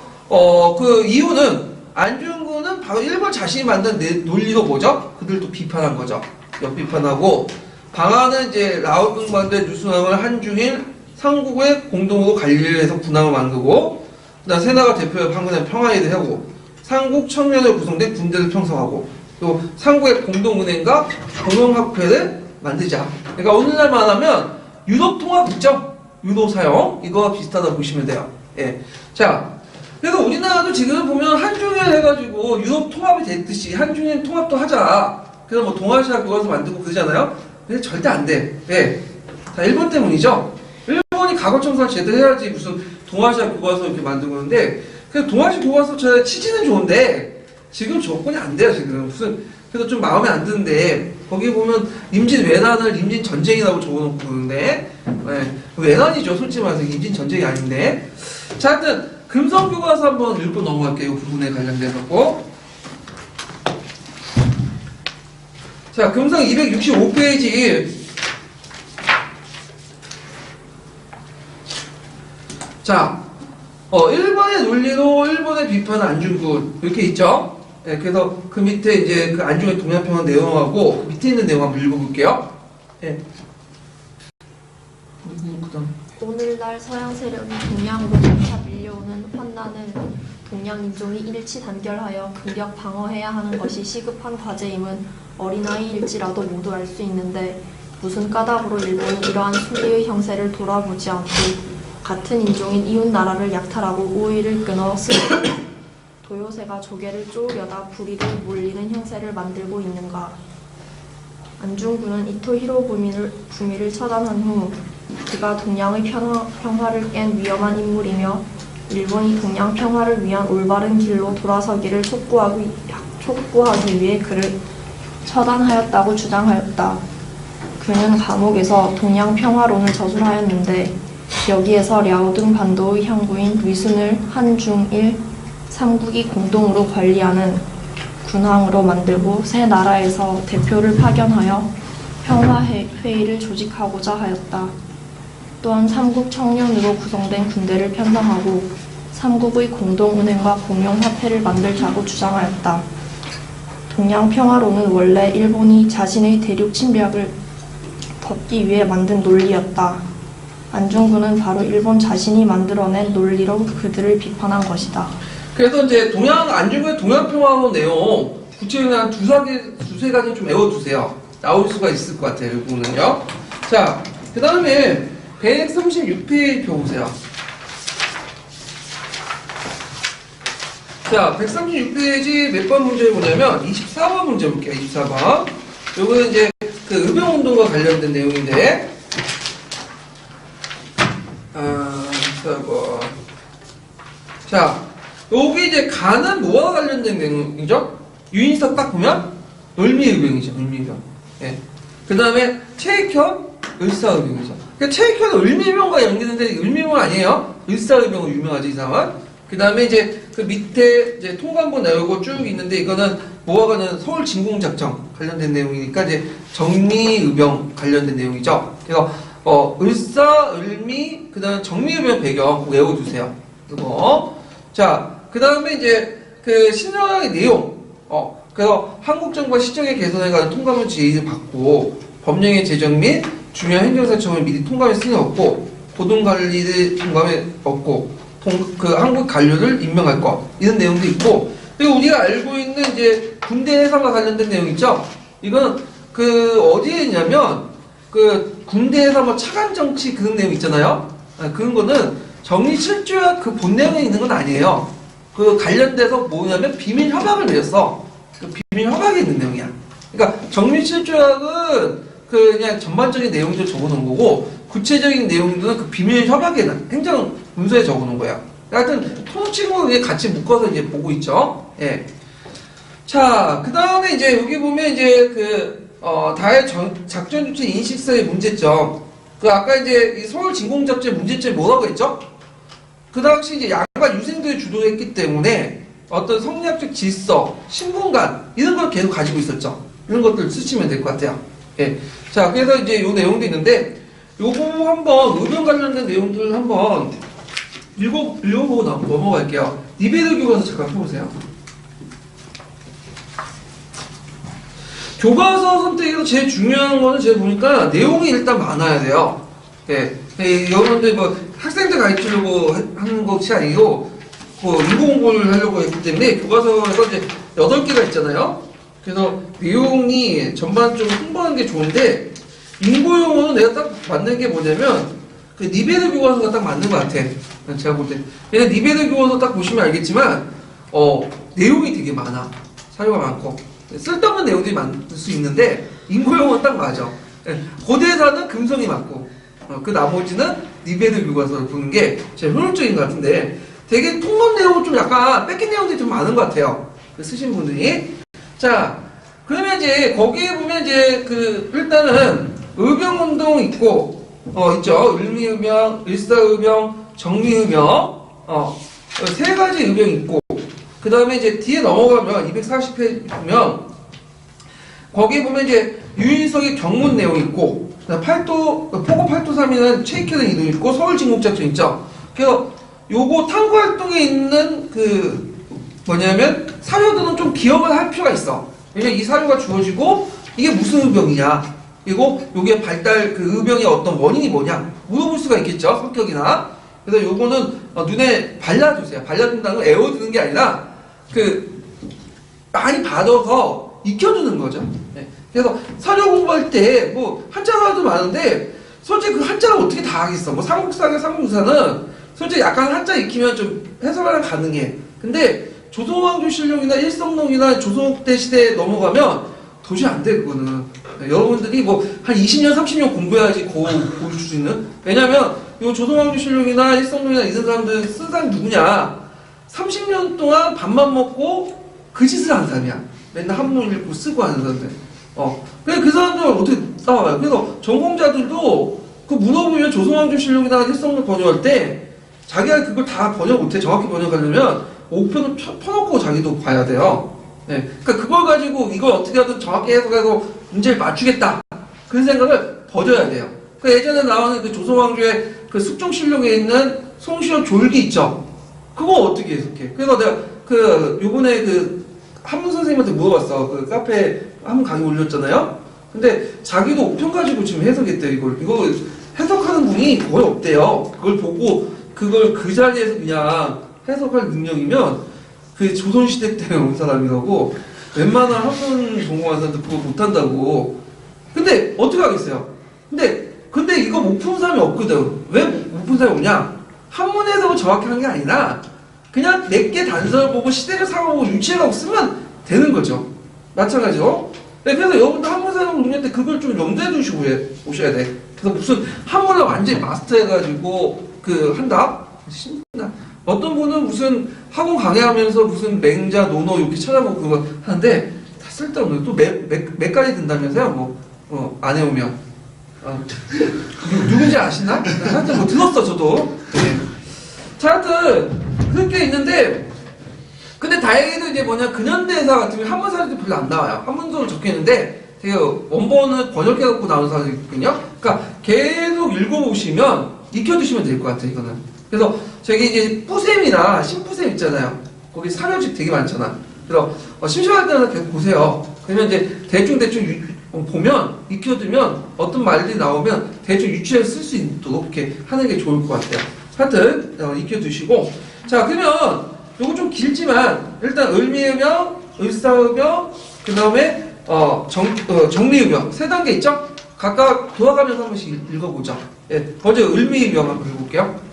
그 이유는 안중근은 바로 일본 자신이 만든 논리가 뭐죠? 그들도 비판한 거죠. 역비판하고 방안은 이제 라오등반대 누수남을 한중일 삼국의 공동으로 관리를 해서 군함을 만들고 그다음 세나가 대표의 한국의 평화회의를 하고 삼국 청년을 구성된 군대를 형성하고 또 삼국의 공동은행과 공용화폐를 만들자. 그러니까 오늘날 말하면 유럽통합 있죠? 유로 사용 이거와 비슷하다 보시면 돼요. 예. 자, 그래서 우리나라도 지금 보면 한중일 해가지고 유럽 통합이 됐듯이 한중일 통합도 하자. 그래서 뭐 동아시아 교과서 만들고 그러잖아요. 근데 절대 안 돼. 왜? 다 일본 때문이죠. 일본이 과거 청산을 제대로 해야지 무슨 동아시아 교과서 이렇게 만들고 그러는데 그래서 동아시아 교과서 저 취지는 좋은데 지금 조건이 안 돼요. 지금 무슨 그래서 좀 마음에 안 드는데 거기 보면 임진 외난을 임진 전쟁이라고 적어놓고 그러는데 네. 외난이죠. 솔직히 말해서 임진 전쟁이 아닌데 자 하여튼 금성 교과서 한번 읽고 넘어갈게요. 이 부분에 관련돼서 꼭. 자, 금성 265페이지. 자, 1번의 논리로 1번의 비판 안중근 이렇게 있죠? 예, 그래서 그 밑에 이제 그 안중근 동양평화 내용하고 그 밑에 있는 내용 한번 읽어볼게요. 예. 그다음. 오늘날 서양 세력이 동양으로 점차 밀려오는 환난은 동양 인종이 일치 단결하여 근력 방어해야 하는 것이 시급한 과제임은 어린아이일지라도 모두 알 수 있는데 무슨 까닭으로 일본이 이러한 수리의 형세를 돌아보지 않고 같은 인종인 이웃 나라를 약탈하고 우위를 끊어 도요새가 조개를 쪼으려다 부리를 몰리는 형세를 만들고 있는가. 안중근은 이토 히로부미를 처단한 후 그가 동양의 평화를 깬 위험한 인물이며 일본이 동양 평화를 위한 올바른 길로 돌아서기를 촉구하기 위해 그를 처단하였다고 주장하였다. 그는 감옥에서 동양 평화론을 저술하였는데 여기에서 랴오등 반도의 향구인 위순을 한중일 삼국이 공동으로 관리하는 군왕으로 만들고 새 나라에서 대표를 파견하여 평화회의를 조직하고자 하였다. 또한 삼국 청년으로 구성된 군대를 편성하고 삼국의 공동은행과 공용화폐를 만들자고 주장하였다. 동양평화론은 원래 일본이 자신의 대륙 침략을 덮기 위해 만든 논리였다. 안중근은 바로 일본 자신이 만들어낸 논리로 그들을 비판한 것이다. 그래서 이제 안중근의 동양평화론 내용 구체적으로 한 두세 가지 좀 외워두세요. 나올 수가 있을 것 같아요. 이 부분은요. 자, 그 다음에 136페이지 펴보세요. 자, 136페이지 몇 번 문제 보냐면 24번 문제 볼게요. 24번. 요거는 이제 그 의병운동과 관련된 내용인데 24번. 자, 여기 이제 간은 뭐와 관련된 내용이죠? 유인석 딱 보면 을미의병이죠. 을미의병. 예. 그 다음에 최익현 을사의병이죠. 그러니까 최익현은 을미의병과 연계되는데 을미의병 아니에요. 을사의병은 유명하지 이 사람은. 그 다음에 이제 그 밑에 이제 통관부 나오고 쭉 있는데 이거는 뭐와 관련 서울 진공작전 관련된 내용이니까 이제 정미의병 관련된 내용이죠. 그래서 을사, 을미, 그 다음에 정미의병 배경 꼭 외워주세요. 이거. 자, 그 다음에 이제 그 신조어의 내용. 그래서 한국정부가 시정의 개선에 관한 통감을 제의를 받고 법령의 제정 및 중요한 행정사청을 미리 통감에 승인했고 고등관리를 통감에 얻고 그 한국 관료를 임명할 것 이런 내용도 있고 그리고 우리가 알고 있는 이제 군대 해산과 관련된 내용 있죠. 이건 그 어디에 있냐면 그 군대 해산 뭐 차관 정치 그런 내용 있잖아요. 그런 거는 정리 실조약 그 본 내용에 있는 건 아니에요. 그 관련돼서 뭐냐면 비밀 협약을 맺었어. 그 비밀 협약에 있는 내용이야. 그러니까 정리 실조약은 그냥 전반적인 내용들 적어놓은 거고 구체적인 내용들은 그 비밀 협약에 행정 문서에 적어놓은 거야. 하여튼 통칭으로 같이 묶어서 이제 보고 있죠. 예. 자, 그 다음에 이제 여기 보면 이제 다해 작전 주체 인식서의 문제점. 그 아까 이제 이 서울 진공작전 문제점이 뭐라고 했죠? 그 당시 이제 양과 유생들이 주도했기 때문에 어떤 성리학적 질서, 신분관 이런 걸 계속 가지고 있었죠. 이런 것들 쓰시면 될 것 같아요. 예. 자, 그래서 이제 요 내용도 있는데 요거 한번 의견 관련된 내용들 한번 읽어보고 넘어갈게요. 니베르 교과서 잠깐 펴보세요. 교과서 선택에서 제일 중요한 거는 제가 보니까 내용이 일단 많아야 돼요. 예. 여러분들 뭐 학생들 가르치려고 하는 것이 아니고 인고 공부를 하려고 했기 때문에 교과서에서 이제 8개가 있잖아요. 그래서 내용이 전반적으로 홍보하는 게 좋은데 인고용어는 내가 딱 맞는 게 뭐냐면 그 니베르 교과서가 딱 맞는 것 같아. 제가 볼 때. 그냥 니베르 교과서 딱 보시면 알겠지만 내용이 되게 많아. 사료가 많고 쓸데없는 내용들이 많을 수 있는데 인고용어는 딱 맞아. 고대사는 금성이 맞고 그 나머지는 니베르 교과서를 보는 게 제일 효율적인 것 같은데 되게 통론 내용은 좀 약간 뺏긴 내용들이 좀 많은 것 같아요. 쓰신 분들이. 자, 그러면 이제 거기에 보면 이제 일단은 의병운동 있고 있죠. 을미의병, 을사의병, 정미의병 세 가지 의병이 있고 그 다음에 이제 뒤에 넘어가면 240페이지 보면 거기에 보면 이제 유인석의 경문 내용 있고, 포고 823이라는 체이케는 이동 있고, 서울 진국작전 있죠. 그래서 요거 탐구 활동에 있는 그 뭐냐면 사료들은 좀 기억을 할 필요가 있어. 왜냐면 이 사료가 주어지고 이게 무슨 의병이냐, 그리고 요게 발달 그 의병의 어떤 원인이 뭐냐 물어볼 수가 있겠죠. 성격이나. 그래서 요거는 눈에 발라두세요. 발라둔다는 건 애워두는 게 아니라 그 많이 받아서 익혀두는 거죠. 네. 그래서 사료 공부할 때 뭐 한자가도 많은데 솔직히 그 한자를 어떻게 다 하겠어. 뭐 삼국사나 삼국사는 솔직히 약간 한자 익히면 좀 해석하면 가능해. 근데 조선왕조실록이나 일성록이나 조선때 시대에 넘어가면 도저히 안 돼, 그거는. 네, 여러분들이 뭐 한 20년, 30년 공부해야지 고를 수 있는. 왜냐면 요 조선왕조실록이나 일성록이나 이런 사람들 쓴 사람이 누구냐? 30년 동안 밥만 먹고 그 짓을 하는 사람이야. 맨날 한문 읽고 쓰고 하는 사람들. 그래, 그 사람들은 어떻게 싸워요? 그래서 전공자들도 그 물어보면 조선왕조실록이나 일성록 번역할 때 자기가 그걸 다 번역 못해. 정확히 번역하려면 옥편을 펴놓고 자기도 봐야 돼요. 네. 그러니까 그걸 가지고 이걸 어떻게 하든 정확히 해석해서 문제를 맞추겠다. 그런 생각을 버려야 돼요. 그 예전에 나오는 그 조선왕조의 그 숙종실록에 있는 송시호 졸기 있죠. 그거 어떻게 해석해? 그래서 내가 그 요번에 그 한문 선생님한테 물어봤어. 그 카페에 한문 강의 올렸잖아요. 근데 자기도 옥편 가지고 지금 해석했대. 이거 해석하는 분이 거의 없대요. 그걸 보고 그걸 그 자리에서 그냥 해석할 능력이면 그 조선시대 때 온 사람이라고. 웬만한 한문 전공한 사람들 그거 못한다고. 근데 어떻게 하겠어요? 근데 이거 못 푼 사람이 없거든. 왜 못 푼 사람이 없냐? 한문 해석을 정확히 한 게 아니라 그냥 내게 단서를 보고 시대를 상하고 유치해가고 쓰면 되는 거죠. 마찬가지로. 네, 그래서 여러분들 한문 사용 능력 때 그걸 좀 염두에 두시고 오셔야 돼. 그래서 무슨 한문을 완전히 마스터해가지고 그 한다? 신나. 어떤 분은 무슨 학원 강의하면서 무슨 맹자, 논어 이렇게 찾아보고 그거 하는데 다 쓸데없는 또 몇 가지 든다면서요? 안 해오면. 누군지 아시나? 하여튼 뭐 들었어, 저도. 네. 자, 하여튼 그렇게 있는데, 근데 다행히도 이제 뭐냐, 근현대사 같은 경우 한문 사례도 별로 안 나와요. 한문서로 적혀 있는데 되게 원본을 번역해갖고 나오는 사례도 있거든요. 그러니까 계속 읽어보시면 익혀두시면 될 것 같아요, 이거는. 그래서 저기 이제 뿌셈이나 신뿌셈 있잖아요. 거기 사료집 되게 많잖아. 그래서 심심할 때는 계속 보세요. 그러면 이제 대충 보면 익혀두면 어떤 말들이 나오면 대충 유추해서 쓸 수 있도록 이렇게 하는 게 좋을 것 같아요. 하여튼 익혀두시고, 자, 그러면 요거 좀 길지만 일단 을미의병, 을사의병, 그 다음에 정리의병 세 단계 있죠? 각각 돌아가면서 한 번씩 읽어보죠. 예, 먼저 을미의병 한번 읽어볼게요.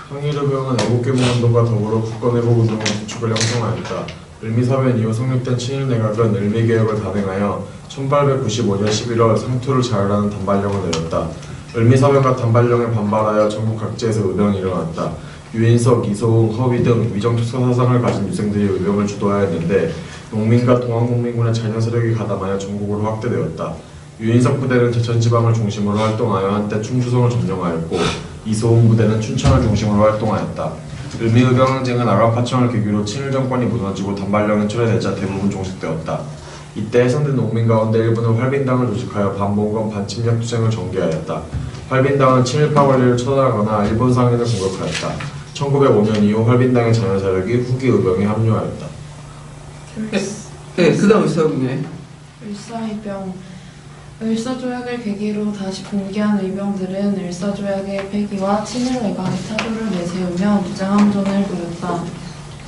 항일의병은 애국개몽운동과 더불어 국권회복운동의 구축을 형성하였다. 을미사변 이후 성립된 친일내각은 을미개혁을 단행하여 1895년 11월 상투를 자율하는 단발령을 내렸다. 을미사변과 단발령에 반발하여 전국 각지에서 의병이 일어났다. 유인석, 이소웅, 허위 등 위정투사 사상을 가진 유생들이 의병을 주도하였는데 농민과 동학농민군의 잔여 세력이 가담하여 전국으로 확대되었다. 유인석 부대는 제천지방을 중심으로 활동하여 한때 충주성을 점령하였고 이소웅 부대는 춘천을 중심으로 활동하였다. 을미의병 항쟁은 아랍파청을 계기로 친일정권이 무너지고 단발령이 철회되자 대부분 종식되었다. 이때 해상된 농민 가운데 일부는 활빈당을 조직하여 반봉건 반침략 투쟁을 전개하였다. 활빈당은 친일파 관리를 처단하거나 일본 상인을 공격하였다. 1905년 이후 활빈당의 잔여 세력이 후기 의병에 합류하였다. 네, 그 다음 을사의병. 을사의병. 을사조약을 계기로 다시 봉기한 의병들은 을사조약의 폐기와 친일외곽의 타도를 내세우며 무장함전을 벌였다.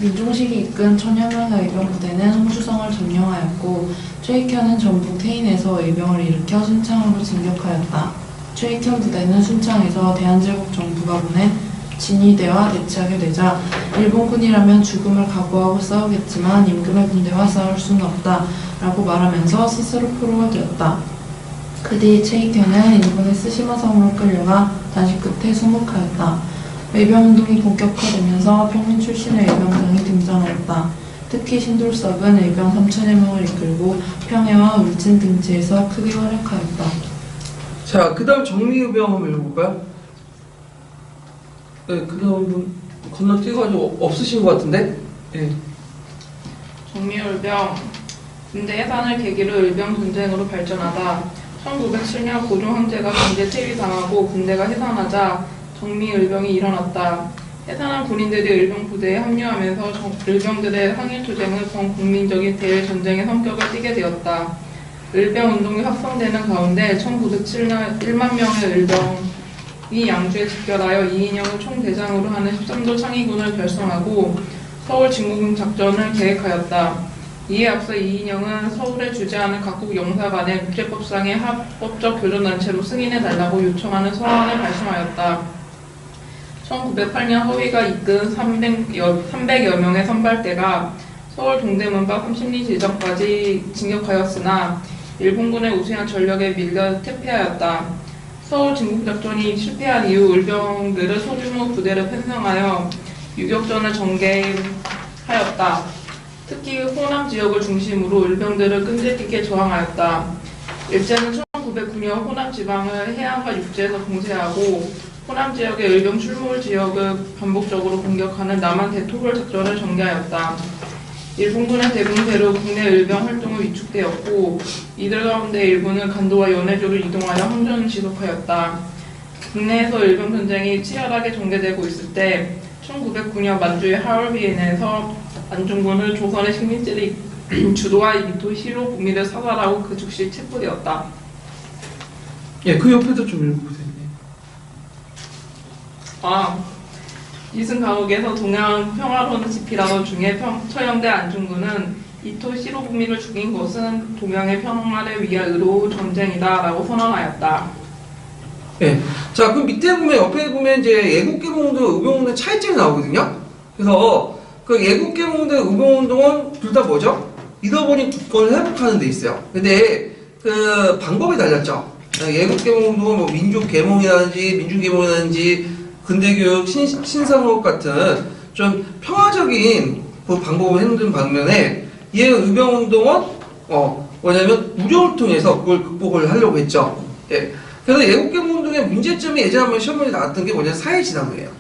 민종식이 이끈 천여 명의 의병 부대는 홍주성을 점령하였고 최익현은 전북 태인에서 의병을 일으켜 순창으로 진격하였다. 최익현 부대는 순창에서 대한제국 정부가 보낸 진위대와 대치하게 되자 일본군이라면 죽음을 각오하고 싸우겠지만 임금의 군대와 싸울 수는 없다 라고 말하면서 스스로 포로가 되었다. 그 뒤 최익현은 일본의 스시마성으로 끌려가 다시 끝에 수묵하였다. 의병운동이 본격화되면서 평민 출신의 의병장이 등장하였다. 특히 신돌석은 의병 3천여 명을 이끌고 평해와 울진 등지에서 크게 활약하였다. 자, 그 다음 정리의병 한번 읽어볼까요? 네, 그 다음 분 건너뛰어가지고 없으신 것 같은데? 예. 정리의병 군대 해산을 계기로 을병 전쟁으로 발전하다 1907년 고종 황제가 강제 퇴위당하고 군대가 해산하자 정미을병이 일어났다. 해산한 군인들이 을병 부대에 합류하면서 을병들의 항일투쟁은 전 국민적인 대일전쟁의 성격을 띠게 되었다. 을병 운동이 확산되는 가운데 1907년 1만 명의 을병이 양주에 집결하여 이인영을 총대장으로 하는 13도 창의군을 결성하고 서울 진공군 작전을 계획하였다. 이에 앞서 이인영은 서울에 주재하는 각국 영사관에 국제법상의 합법적 교전단체로 승인해달라고 요청하는 서한을 발송하였다. 1908년 허위가 이끈 300여 명의 선발대가 서울 동대문 밖 30리 지점까지 진격하였으나 일본군의 우세한 전력에 밀려 퇴폐하였다. 서울 진국작전이 실패한 이후 을병들은 소규모 부대를 편성하여 유격전을 전개하였다. 특히 호남 지역을 중심으로 을병들을 끈질기게 저항하였다. 일제는 1909년 호남 지방을 해안과 육지에서 봉쇄하고 호남 지역의 을병 출몰 지역을 반복적으로 공격하는 남한 대토벌 작전을 전개하였다. 일본군의 대분배로 국내 을병 활동은 위축되었고 이들 가운데 일부는 간도와 연해주로 이동하여 항전을 지속하였다. 국내에서 을병 전쟁이 치열하게 전개되고 있을 때 1909년 만주의 하얼빈에서 안중근은 조선의 식민지를 주도한 이토 히로부미를 사살하고 그 즉시 체포되었다. 예, 그 옆에도 좀 읽어보세요. 이승 감옥에서 동양 평화론 집필하던 중에 처형된 안중근은 이토 히로부미를 죽인 것은 동양의 평화를 위한 의로 전쟁이다라고 선언하였다. 예. 자, 그 밑에 보면, 옆에 보면 이제 예국계몽운동, 의병운동의 차이점이 나오거든요. 그래서 그 예국계몽운동, 의병운동은 둘 다 뭐죠? 잃어버린 국권을 회복하는 데 있어요. 근데 그 방법이 달랐죠. 예국계몽운동은 뭐 민족계몽이라든지 민중계몽이라든지 근대교육, 신상업 같은 좀 평화적인 그 방법을 했는 반면에 이 의병운동은 뭐냐면 무력을 통해서 그걸 극복을 하려고 했죠. 예. 그래서 예국계몽운동의 문제점이 예전에 한번 시험문에 나왔던 게 뭐냐면 사회진화론이에요.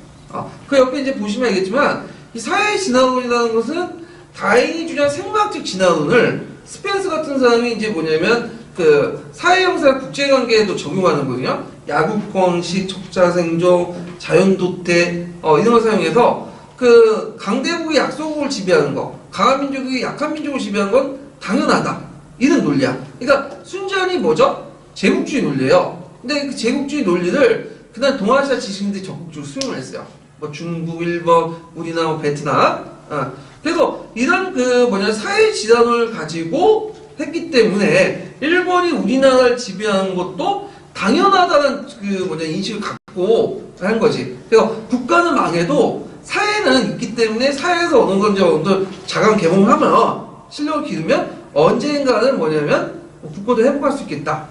그 옆에 이제 보시면 알겠지만 이 사회진화론이라는 것은 다인이 주장 생물학적 진화론을 스펜서 같은 사람이 이제 뭐냐면 그 사회형사 국제관계에도 적용하는 거거든요. 야국권식, 적자생존, 자연도태 이런 걸 사용해서 그 강대국의 약소국을 지배하는 거, 강한 민족이 약한 민족을 지배하는 건 당연하다. 이런 논리야. 그러니까 순전히 뭐죠? 제국주의 논리예요. 근데 그 제국주의 논리를 그날 동아시아 지식인들이 적극적으로 수용을 했어요. 뭐 중국, 일본, 우리나라, 베트남. 그래서 이런 그 사회 진화론을 가지고 했기 때문에 일본이 우리나라를 지배하는 것도 당연하다는 그 인식을 갖고 한 거지. 그래서 국가는 망해도 사회는 있기 때문에 사회에서 어느 정도 자강 개몽하면 실력을 기르면 언젠가는 국가도 회복할 수 있겠다.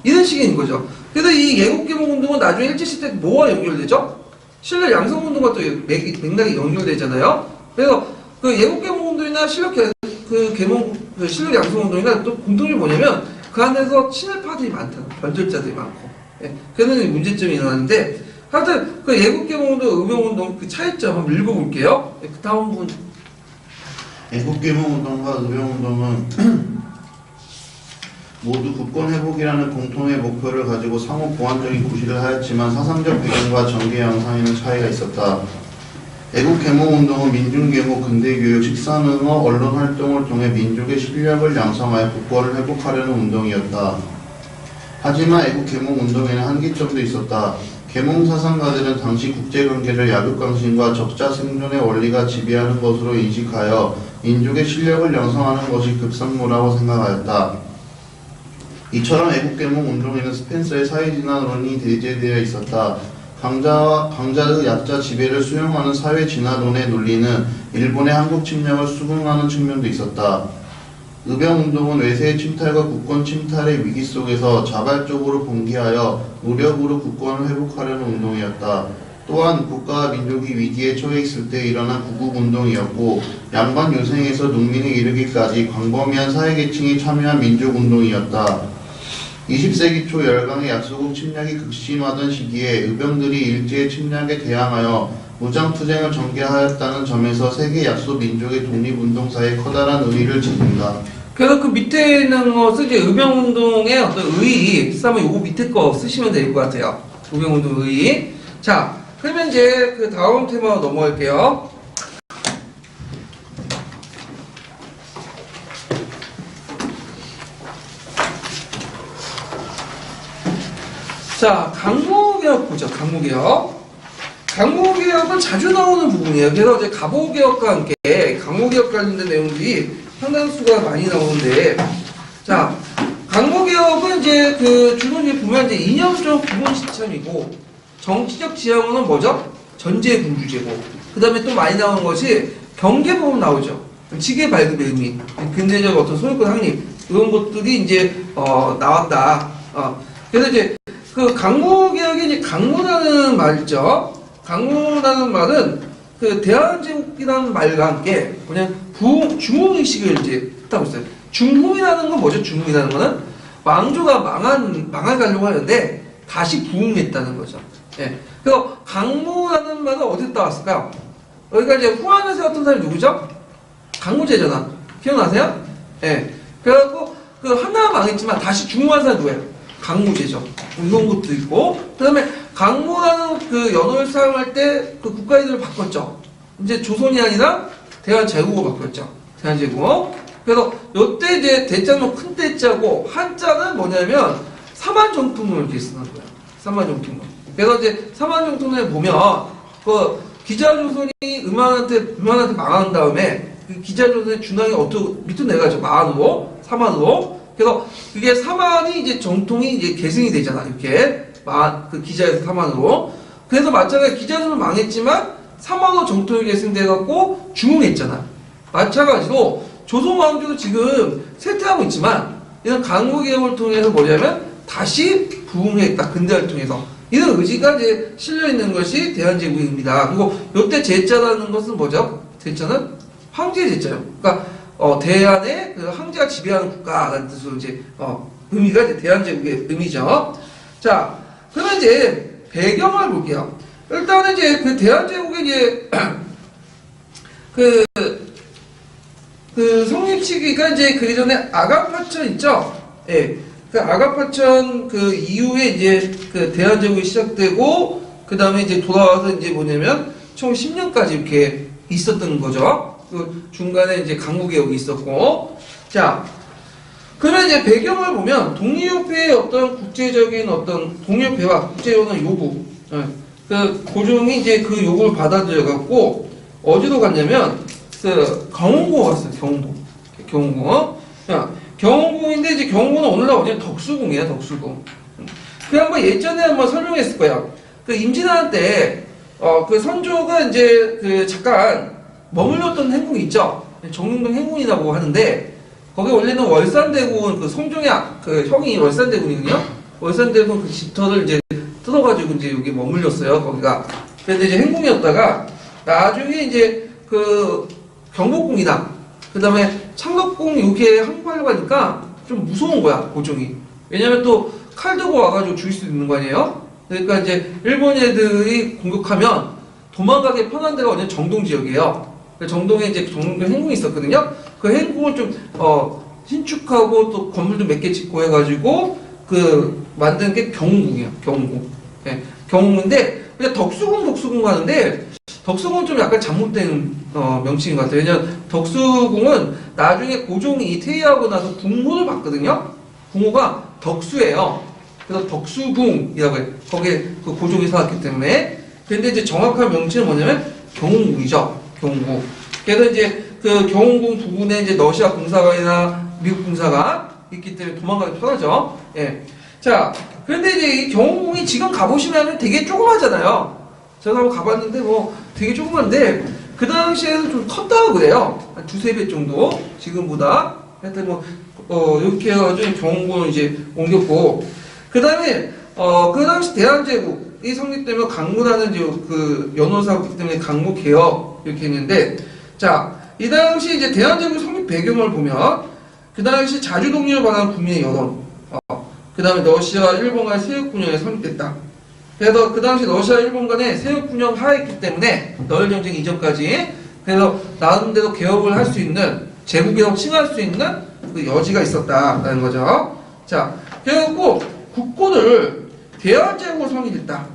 이런 식인 거죠. 그래서 이 예국개몽운동은 나중에 일제시대 때 뭐와 연결되죠? 신라 양성운동과 또 맥락이 연결되잖아요. 그래서 그 예국개몽운동이나 신라 양성운동이나 또 공통점이 뭐냐면 그 안에서 친일파들이 많다. 변절자들이 많고. 예. 그런 문제점이 일어나는데 하여튼 그 예국개몽운동, 의병운동 그 차이점 한번 읽어볼게요. 그 다음 분. 애국개몽운동과 의병운동은 모두 국권 회복이라는 공통의 목표를 가지고 상호 보완적인 구실을 하였지만 사상적 배경과 전개 양상에는 차이가 있었다. 애국개몽운동은 민중계몽, 근대교육, 식사능어, 언론활동을 통해 민족의 실력을 양성하여 국권을 회복하려는 운동이었다. 하지만 애국개몽운동에는 한계점도 있었다. 계몽사상가들은 당시 국제관계를 야극강신과 적자생존의 원리가 지배하는 것으로 인식하여 민족의 실력을 양성하는 것이 급선무라고 생각하였다. 이처럼 애국개몽운동에는 스펜서의 사회진화론이 내재되어 있었다. 강자의 약자 지배를 수용하는 사회진화론의 논리는 일본의 한국 침략을 수긍하는 측면도 있었다. 의병운동은 외세의 침탈과 국권 침탈의 위기 속에서 자발적으로 봉기하여 노력으로 국권을 회복하려는 운동이었다. 또한 국가와 민족이 위기에 처해 있을 때 일어난 구국운동이었고 양반 유생에서 농민에 이르기까지 광범위한 사회계층이 참여한 민족운동이었다. 20세기 초 열강의 약소국 침략이 극심하던 시기에 의병들이 일제의 침략에 대항하여 무장투쟁을 전개하였다는 점에서 세계 약소 민족의 독립운동사에 커다란 의의를 지닌다. 그래서 그 밑에 있는 것은 이제 의병운동의 어떤 의의, 쓰면 요거 밑에 거 쓰시면 될 것 같아요. 의병운동 의의. 자, 그러면 이제 그 다음 테마로 넘어갈게요. 자, 강무개혁 보죠. 강무개혁. 강무개혁은 자주 나오는 부분이에요. 그래서 이제 갑오개혁과 함께 강무개혁 관련된 내용들이 상당수가 많이 나오는데, 자, 강무개혁은 이제 그 주로 이제 보면 이제 이념적 구분 시점이고, 정치적 지향은 뭐죠? 전제군주제고. 그 다음에 또 많이 나오는 것이 경계보험 나오죠. 지계 발급의 의미, 근대적 어떤 소유권 확립, 이런 것들이 이제 나왔다. 그래서 이제 그 강무개혁이 이제 강무라는 말이죠. 강무라는 말은 그 대한제국이라는 말과 함께 그냥 중흥의식을 이제 했다고 했어요. 중흥이라는 건 뭐죠? 중흥이라는 거는 왕조가 망해가려고 하는데 다시 부흥했다는 거죠. 예. 그래서 강무라는 말은 어디서 따왔을까요? 여기가 이제 후한을 세웠던 사람이 누구죠? 강무제잖아. 기억나세요? 예. 그래갖고 그 하나 망했지만 다시 중흥한 사람이 누구예요? 강무제죠. 이런 것도 있고, 그 다음에 강무라는 그 연호를 사용할 때 그 국가 이름을 바꿨죠. 이제 조선이 아니라 대한제국으로 바꿨죠. 대한제국. 그래서 요때 이제 대자는 큰 대자고 한자는 뭐냐면 사만정통을 이렇게 쓰는 거예요. 사만정통을. 그래서 이제 사만정통에 보면 그 기자조선이 음한한테 망한 다음에 그 기자조선의 준왕이 어떻게 밑으로 내려가죠. 만으로, 사만으로. 그래서 그게 사만이 이제 정통이 이제 계승이 되잖아. 이렇게 그 기자에서 사만으로. 그래서 마찬가지로 기자조선 망했지만 사만으로 정통이 계승돼갖고 중흥했잖아. 마찬가지로 조선 왕조도 지금 쇠퇴하고 있지만 이런 강무개혁을 통해서 뭐냐면 다시 부흥했다. 근대화를 통해서 이런 의지가 이제 실려 있는 것이 대한제국입니다. 그리고 이때 제자라는 것은 뭐죠? 제자는 황제의 제자예요. 그러니까 대한의 그 황제가 지배하는 국가라는 뜻으로 이제 의미가 이제 대한제국의 의미죠. 자, 그러면 이제 배경을 볼게요. 일단은 이제 그 대한제국의 이제 그 성립 시기가 이제 그 이전에 아가파천 있죠? 예. 그 아가파천 그 이후에 이제 그 대한제국이 시작되고, 그 다음에 이제 돌아와서 이제 뭐냐면 총 10년까지 이렇게 있었던 거죠. 그 중간에 이제 강무개혁이 있었고, 자, 그러면 이제 배경을 보면 독립협회의 어떤 국제적인 어떤 독립협회와 국제적인 요구, 그 고종이 이제 그 요구를 받아들여 갖고 어디로 갔냐면 그 경운궁 갔어요. 경운궁. 경운궁인데 이제 경운궁은 오늘날 어디냐? 덕수궁이에요. 덕수궁. 그 한번 예전에 한번 설명했을 거예요. 그 임진왜란 때 그 선조가 이제 그 잠깐 머물렀던 행궁이 있죠. 정릉동 행궁이라고 하는데 거기 원래는 월산대군 그 성종의 그 형이 월산대군이거든요. 월산대군 그 집터를 이제 뜯어가지고 이제 여기 머물렀어요. 거기가. 그런데 이제 행궁이었다가 나중에 이제 그 경복궁이나 그 다음에 창덕궁 이렇게 항구하려고 하니까 좀 무서운 거야, 고종이. 왜냐면 또 칼 들고 와가지고 죽일 수도 있는 거 아니에요? 그러니까 이제 일본 애들이 공격하면 도망가기 편한 데가 어디냐? 정동 지역이에요. 정동에 이제 정동에 행궁이 있었거든요. 그 행궁을 좀 신축하고 또 건물도 몇 개 짓고 해가지고 그 만든 게 경운궁이에요. 경운궁. 네, 경운궁인데 그냥 덕수궁 하는데 덕수궁은 좀 약간 잘못된 명칭인 것 같아요. 왜냐면 덕수궁은 나중에 고종이 퇴위하고 나서 궁호를 받거든요. 궁호가 덕수예요. 그래서 덕수궁이라고 해요. 거기에 그 고종이 살았기 때문에. 근데 이제 정확한 명칭은 뭐냐면 경운궁이죠. 경운궁. 그래서 이제 그 경운궁 부근에 이제 러시아 공사관이나 미국 공사가 있기 때문에 도망가기 편하죠. 예. 자, 그런데 이제 이 경운궁이 지금 가보시면 되게 조그마잖아요. 제가 한번 가봤는데 뭐 되게 조그만데 그 당시에는 좀 컸다고 그래요. 한 두세 배 정도 지금보다. 하여튼 뭐 이렇게 해가지고 경운궁을 이제 옮겼고, 그 다음에 그 당시 대한제국이 성립되면 강무라는 이제 그 연호사였기 때문에 강무개혁 이렇게 했는데, 자, 이 당시 이제 대한제국 성립 배경을 보면 그 당시 자주독립을 바라는 국민의 여론, 그 다음에 러시아, 일본 간의 세력군영이 성립됐다. 그래서 그 당시 러시아, 일본 간의 세력군영 하였기 때문에 너일 전쟁 이전까지 그래서 나름대로 개혁을 할 수 있는 제국이라고 칭할 수 있는 그 여지가 있었다라는 거죠. 자, 그래갖고 국고를 대한제국으로 성립했다.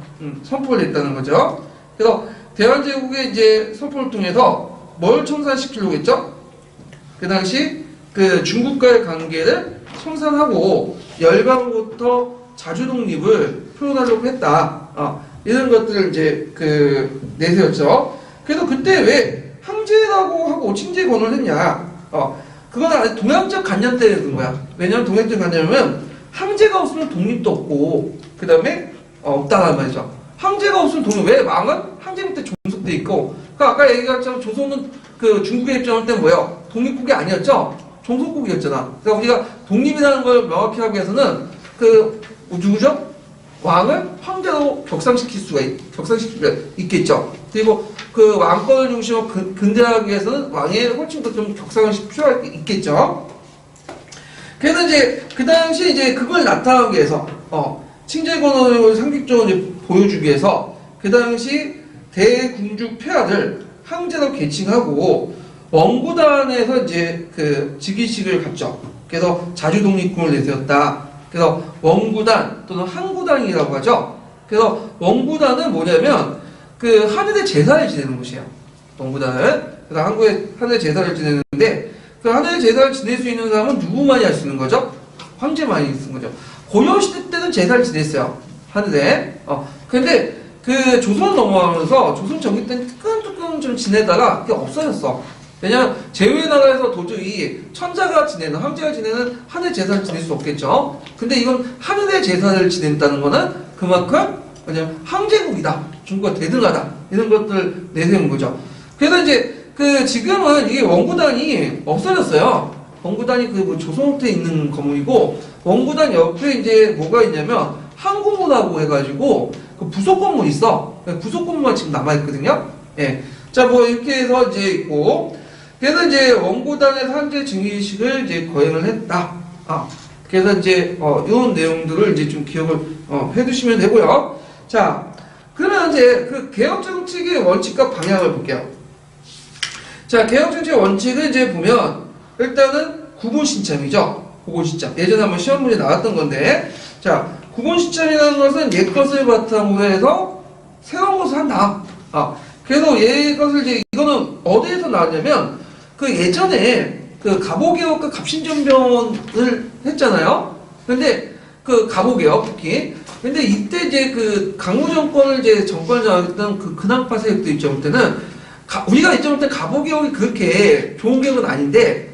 선포를 했다는 거죠. 그래서 대한제국의 이제 선포를 통해서 뭘 청산시키려고 했죠? 그 당시 그 중국과의 관계를 청산하고 열강으로부터 자주 독립을 표현하려고 했다. 이런 것들을 이제 그 내세웠죠. 그래서 그때 왜 항제라고 하고 칭제권을 했냐? 그건 동양적 관념 때문에 그런 거야. 왜냐면 동양적 관념은 항제가 없으면 독립도 없고 그 다음에 없다는 말이죠. 항제가 없으면 독립. 왜? 왕은 항제 밑에 종속돼 있고. 그러니까 아까 얘기했지만 조선은 그 중국의 입장을 때 뭐예요? 독립국이 아니었죠? 종속국이었잖아. 그러니까 우리가 독립이라는 걸 명확히 하기 위해서는 그 누구죠? 왕을 황제로 격상시킬 수가 있겠죠. 그리고 그 왕권을 중심으로 근대화하기 위해서는 왕의 훨씬 더 좀 격상을 시킬 필요가 있겠죠. 그래서 이제 그 당시 이제 그걸 나타나기 위해서 칭제권을 상식적으로 이제 보여주기 위해서 그 당시 대궁중 폐하를 항제로 계칭하고 원구단에서 이제 그 즉위식을 갖죠. 그래서 자주 독립군을 내세웠다. 그래서 원구단 또는 항구단이라고 하죠. 그래서 원구단은 뭐냐면 그 하늘의 제사를 지내는 곳이에요. 원구단은. 그래서 하늘의 제사를 지내는데 그 하늘의 제사를 지낼 수 있는 사람은 누구만이 할 수 있는 거죠? 황제만이 쓰는 거죠. 고려시대 때는 제사를 지냈어요. 하늘에. 근데 그 조선 넘어가면서 조선 전기 때는 뜨끈뜨끈 좀 지내다가 그게 없어졌어. 왜냐면 제외 나라에서 도저히 천자가 지내는 황제가 지내는 하늘 제사를 지낼 수 없겠죠. 근데 이건 하늘의 제사를 지낸다는 거는 그만큼 그냥 황제국이다. 중국과 대등하다. 이런 것들 내세운 거죠. 그래서 이제 그 지금은 이게 원구단이 없어졌어요. 원구단이 그 뭐 조선호텔에 있는 건물이고 원구단 옆에 이제 뭐가 있냐면 항구문하고 해가지고 그 부속 건물 있어. 부속 건물만 지금 남아있거든요. 예. 자, 뭐 이렇게 해서 이제 있고 그래서 이제 원구단에서 항제 증위식을 이제 거행을 했다. 그래서 이제 이런 내용들을 이제 좀 기억을 해두시면 되고요. 자, 그러면 이제 그 개혁 정책의 원칙과 방향을 볼게요. 자, 개혁 정책의 원칙을 이제 보면 일단은 구분 신참이죠. 구분 신참. 예전에 한번 시험 문제 나왔던 건데, 자, 구분 신참이라는 것은 옛 것을 바탕으로 해서 새로운 것을 한다. 그래서 옛 것을 이제 이거는 어디에서 나왔냐면 그 예전에 그 갑오개혁과 갑신전변을 했잖아요. 근데 그 갑오개혁 특히. 근데 이때 이제 그 강무 정권을 이제 정권을 장악했던 그 근황파 세력들 입장일 때는 우리가 입장할 때 갑오개혁이 그렇게 좋은 개혁은 아닌데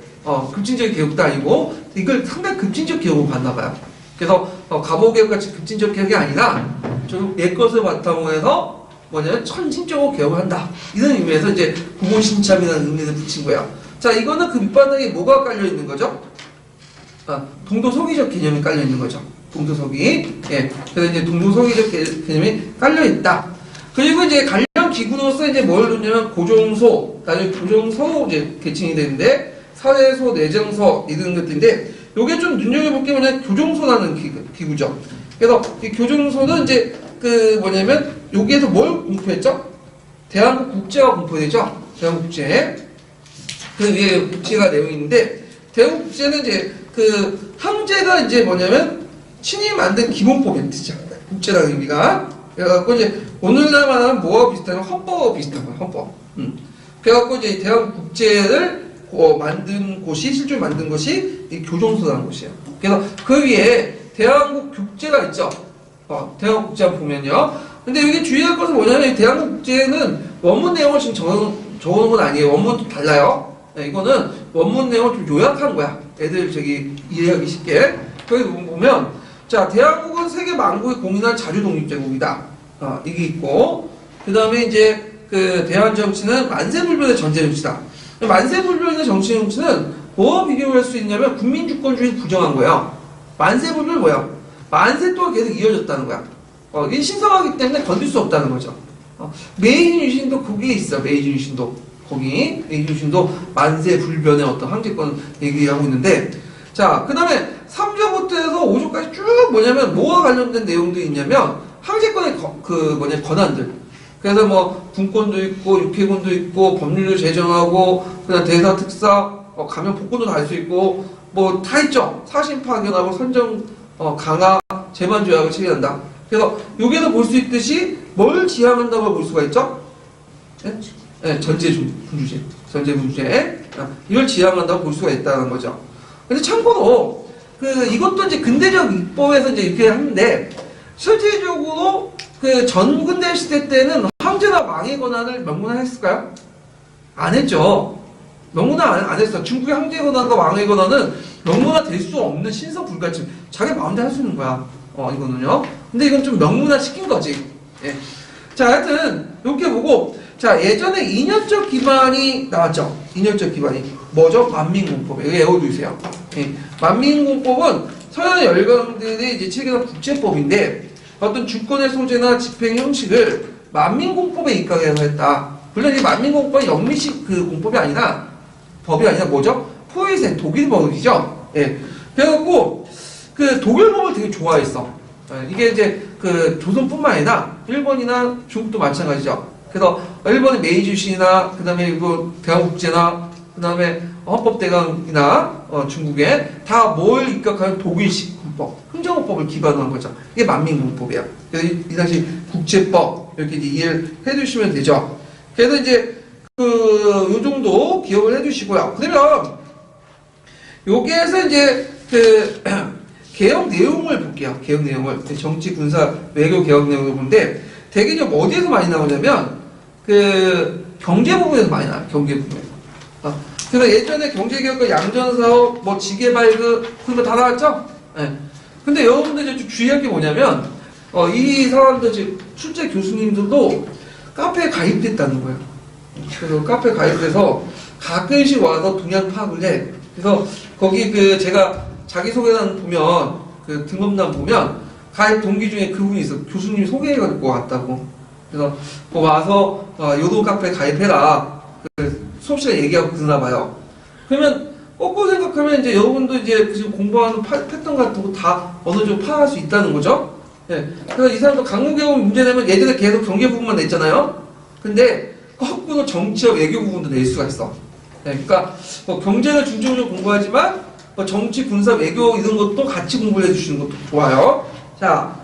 급진적 개혁도 아니고 이걸 상당히 급진적 개혁으로 봤나 봐요. 그래서 갑오개혁 같이 급진적 개혁이 아니라 좀 옛것을 바탕으로 해서 뭐냐면 천진적으로 개혁을 한다. 이런 의미에서 이제 구본신참이라는 의미를 붙인 거예요. 자, 이거는 그 밑바닥에 뭐가 깔려 있는 거죠? 동도서기적 개념이 깔려 있는 거죠. 동도서기. 예. 그래서 이제 동도서기적 개념이 깔려 있다. 그리고 이제 관련 기구로서 이제 뭘 놓냐면 고종소, 나중에 고종서로 이제 개칭이 되는데 사례소, 내정서 이런 것들인데 요게 좀 눈여겨볼 게 뭐냐면 교종소라는 기구죠. 그래서 이 교종소는 이제 그 뭐냐면 여기에서 뭘 공포했죠? 대한민국 국제가 공포되죠. 대한민국 국제. 그 위에 국제가 내용이 있는데 대한민국 국제는 이제 그 항제가 이제 뭐냐면 친히 만든 기본법의 뜻이죠. 국제라는 의미가. 그래갖고 이제 오늘날 말하는 뭐와 비슷하면 헌법과 비슷한 거예요. 헌법. 그래갖고 이제 대한민국 국제를 만든 곳이 실제로 만든 곳이 이 교종소라는 곳이에요. 그래서 그 위에 대한민국 국제가 있죠. 대한민국 국제 보면요. 근데 여기 주의할 것은 뭐냐면 대한민국 국제는 원문 내용을 지금 적어놓은 건 아니에요. 원문도 달라요. 네, 이거는 원문 내용을 좀 요약한 거야. 애들 저기 이해하기 쉽게. 거기 보면 자, 대한민국은 세계 만국의 공인한 자주독립제국이다. 이게 있고 그 다음에 이제 그 대한 정치는 만세불변의 전제 정치다. 만세불변의 정치 정치는 뭐와 비교할 수 있냐면 국민주권주의 부정한 거예요. 만세불변은 뭐야? 만세 동안 계속 이어졌다는 거야. 이게 신성하기 때문에 건들 수 없다는 거죠. 메이지 유신도 거기에 있어. 메이지 유신도 거기 메이지 유신도 만세불변의 어떤 항제권 얘기하고 있는데 자, 그 다음에 3조부터 해서 5조까지 쭉 뭐냐면 뭐와 관련된 내용들이 있냐면 항제권의 권한들. 그래서 뭐 군권도 있고 육해권도 있고 법률도 제정하고 그다음 대사 특사 가면 복권도 달 수 있고 뭐 다 있죠. 사심 파견하고 선정 강화 재반 조약을 체결한다. 그래서 여기에서 볼 수 있듯이 뭘 지향한다고 볼 수가 있죠? 네? 네, 전제분주제. 이걸 지향한다고 볼 수가 있다는 거죠. 근데 참고로 이것도 이제 근대적 입법에서 이제 이렇게 하는데 실질적으로 전근대 시대 때는 황제나 왕의 권한을 명문화했을까요? 안 했죠. 명문화 안 했어. 중국의 황제의 권한과 왕의 권한은 명문화 될 수 없는 신성 불가침. 자기 마음대로 할 수 있는 거야. 이거는요. 근데 이건 좀 명문화 시킨 거지. 예. 자, 하여튼 이렇게 보고 자, 예전에 인연적 기반이 나왔죠. 인연적 기반이 뭐죠? 만민공법. 여기 외워두세요. 예. 만민공법은 서양 열강들이 이제 체결한 국제법인데 어떤 주권의 소재나 집행 형식을 만민공법에 입각해서 했다. 물론 이 만민공법은 영미식 공법이 아니라 법이 아니라 뭐죠? 포에센 독일법이죠. 예. 그래갖고 독일법을 되게 좋아했어. 예. 이게 이제 조선뿐만 아니라 일본이나 중국도 마찬가지죠. 그래서 일본의 메이주시나 그다음에 이거 대한국제나 그다음에 헌법대강이나 중국에 다 뭘 입각하는 독일식 헌법, 흥정헌법을 기반으로 한 거죠. 이게 만민공법이야. 그래서 이 당시 국제법 이렇게 이제 이해를 해주시면 되죠. 그래서 이제 요 정도 기억을 해주시고요. 그러면 여기에서 이제 개혁 내용을 볼게요. 개혁 내용을 정치, 군사, 외교 개혁 내용을 보는데 되게 좀 어디에서 많이 나오냐면 경제 부분에서 많이 나와요. 경제 부분에서. 그래서 예전에 경제개혁과 양전사업, 뭐 지게발급 그런 거 다 나왔죠? 예. 근데 여러분들 좀 주의할 게 뭐냐면 이 사람들 지금 출제 교수님들도 카페에 가입됐다는 거예요. 그래서 카페에 가입돼서 가끔씩 와서 동향 파악을 해. 그래서 거기 제가 자기소개란 보면 등록란 보면 가입 동기 중에 그분이 있어. 교수님이 소개해가지고 왔다고. 그래서 와서 요도 카페에 가입해라. 수업시간에 얘기하고 그러나 봐요. 그러면 거꾸로 생각하면 이제 여러분도 이제 지금 공부하는 패턴 같은 거 다 어느 정도 파악할 수 있다는 거죠. 예. 그래서 이 사람도 강국개혁 문제 내면 예전에 계속 경제 부분만 냈잖아요. 근데 거꾸로 정치와 외교 부분도 낼 수가 있어. 예. 그러니까 경제를 중점적으로 공부하지만 정치, 군사, 외교 이런 것도 같이 공부를 해주시는 것도 좋아요. 자,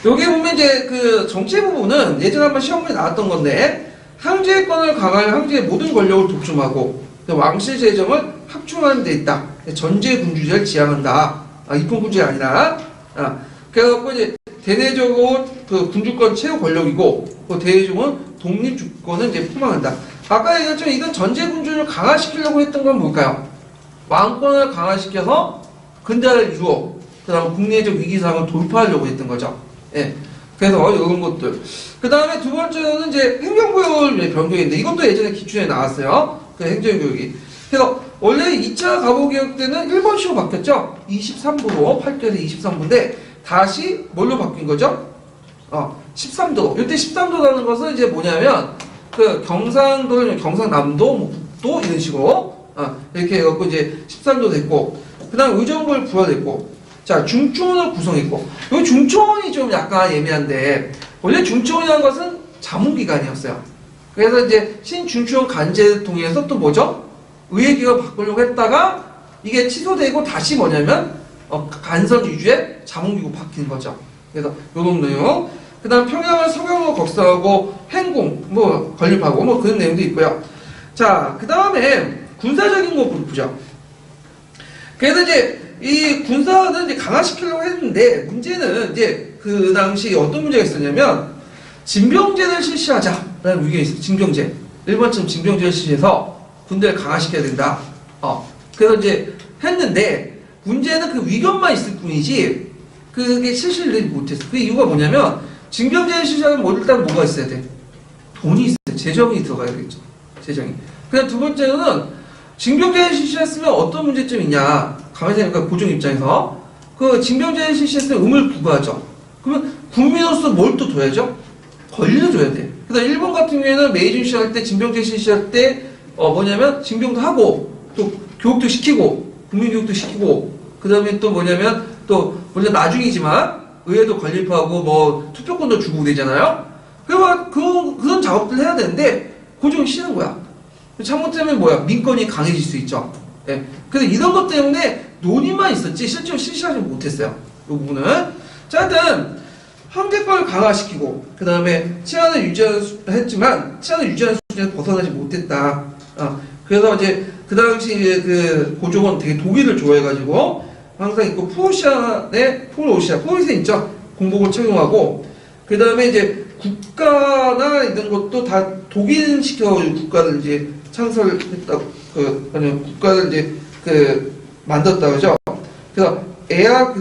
여기 보면 이제 정치 부분은 예전에 한번 시험문에 나왔던 건데 황제권을 강화해 황제의 모든 권력을 독점하고 왕실 재정을 합충하는 데 있다. 전제군주제를 지향한다. 입헌군주가 아니라. 그래갖고 이제 대내적으로 군주권 최고 권력이고 대내적으로는 독립주권을 이제 포망한다. 아까 얘기했지만 이건 전제군주를 강화시키려고 했던 건 뭘까요? 왕권을 강화시켜서 근대화를 이루어 그다음 국내적 위기상을 돌파하려고 했던 거죠. 예. 그래서 이런 것들. 그 다음에 두 번째는 이제 행정구역을 변경인데 이것도 예전에 기출에 나왔어요. 행정구역이. 그래서 원래 2차 가보개혁 때는 1번식으로 바뀌었죠. 23부로 8조에서 23부인데 다시 뭘로 바뀐 거죠? 13도. 이때 13도라는 것은 이제 뭐냐면 경상도, 경상남도, 뭐 북도 이런 식으로 이렇게 해갖고 이제 13도 됐고 그 다음 의정부를 부여됐고 자, 중초원을 구성했고, 이 중초원이 좀 약간 예매한데, 원래 중초원이라는 것은 자문기관이었어요. 그래서 이제 신중초원 간제를 통해서 또 뭐죠? 의회기관 바꾸려고 했다가, 이게 취소되고 다시 뭐냐면, 간선 위주의 자문기구 바뀐 거죠. 그래서 요런 내용. 그 다음 평양을 서경으로 걱성하고, 행궁, 건립하고, 그런 내용도 있고요. 자, 그 다음에 군사적인 거 보죠. 그래서 이제, 이 군사는 이제 강화시키려고 했는데 문제는 이제 그 당시 어떤 문제가 있었냐면 징병제를 실시하자라는 의견이 있어요. 징병제. 일본처럼 징병제를 실시해서 군대를 강화시켜야 된다. 그래서 이제 했는데 문제는 위견만 있을 뿐이지 그게 실시를 못했어. 그 이유가 뭐냐면 징병제를 실시하면 일단 뭐가 있어야 돼? 돈이 있어야 돼. 재정이 들어가야겠죠. 재정이. 그다음 두 번째는 징병제를 실시했으면 어떤 문제점이 있냐. 가만히 생각해보니까 고종 입장에서 징병제를 실시했으면 의무를 부과하죠. 그러면 국민으로서 뭘 또 둬야죠? 권리를 줘야 돼. 그래서 일본 같은 경우에는 메이준시 할 때 징병제 실시할 때 뭐냐면 징병도 하고 또 교육도 시키고 국민교육도 시키고 그 다음에 또 뭐냐면 또 물론 나중이지만 의회도 건립하고 투표권도 주고 그러잖아요. 그런 작업들 해야 되는데 고종이 싫은 거야. 왜? 징병제를 실시하면 안 된다. 왜? 징병제를 실시하면 징병도 하고 또 교육도 시키고 국민교육도 시키고 그 다음에 또 뭐냐면 또 잘못되면 뭐야? 민권이 강해질 수 있죠. 예. 그래서 이런 것 때문에 논의만 있었지 실제로 실시하지 못했어요. 이 부분은. 자, 하여튼 황제권을 강화시키고 그 다음에 치안을 유지했지만 치안을 유지하는 수준에서 벗어나지 못했다. 그래서 이제 그 당시 그 고종은 되게 독일을 좋아해가지고 항상 있고 프로시아 있죠. 공복을 착용하고 그 다음에 이제 국가나 이런 것도 다 독일시켜 국가를 이제 창설했다. 국가를 이제 만들었다 그죠. 그래서 에아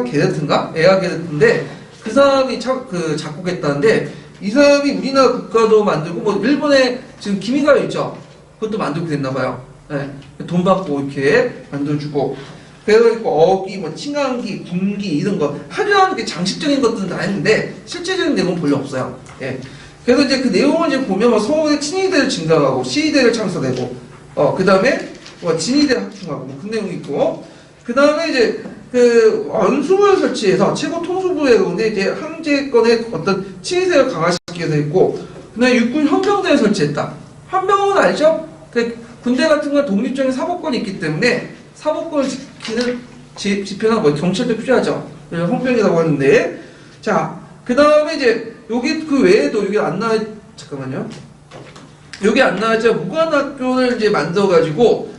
게르트인데 그 사람이 작곡했다는데 이 사람이 우리나라 국가도 만들고 뭐 일본에 지금 기미가요 있죠. 그것도 만들고 됐나봐요. 네. 돈 받고 이렇게 만들어주고 그래서 어기, 뭐 칭강기, 군기 이런 거 화려한 장식적인 것들은 다 했는데 실제적인 내용은 별로 없어요. 예. 그래서 이제 그 내용을 이제 보면 뭐 서울의 친위대를 증강하고 시위대를 창설하고 그 다음에 뭐 진위대를 확충하고 뭐 그 내용이 있고 그 다음에 이제 그 원수부를 설치해서 최고 통수부에 오는데 이제 황제권의 어떤 친위대를 강화시키게 돼 있고 그다음에 육군 헌병대를 설치했다. 헌병은 알죠? 그 군대 같은 건 독립적인 사법권이 있기 때문에 사법권을 지키는 집행하고 뭐 경찰도 필요하죠. 그래서 헌병이라고 하는데 자 그 다음에 이제 여기 그 외에도 여기 안 나와 잠깐만요. 여기 안 나왔죠. 무관학교를 이제 만들어가지고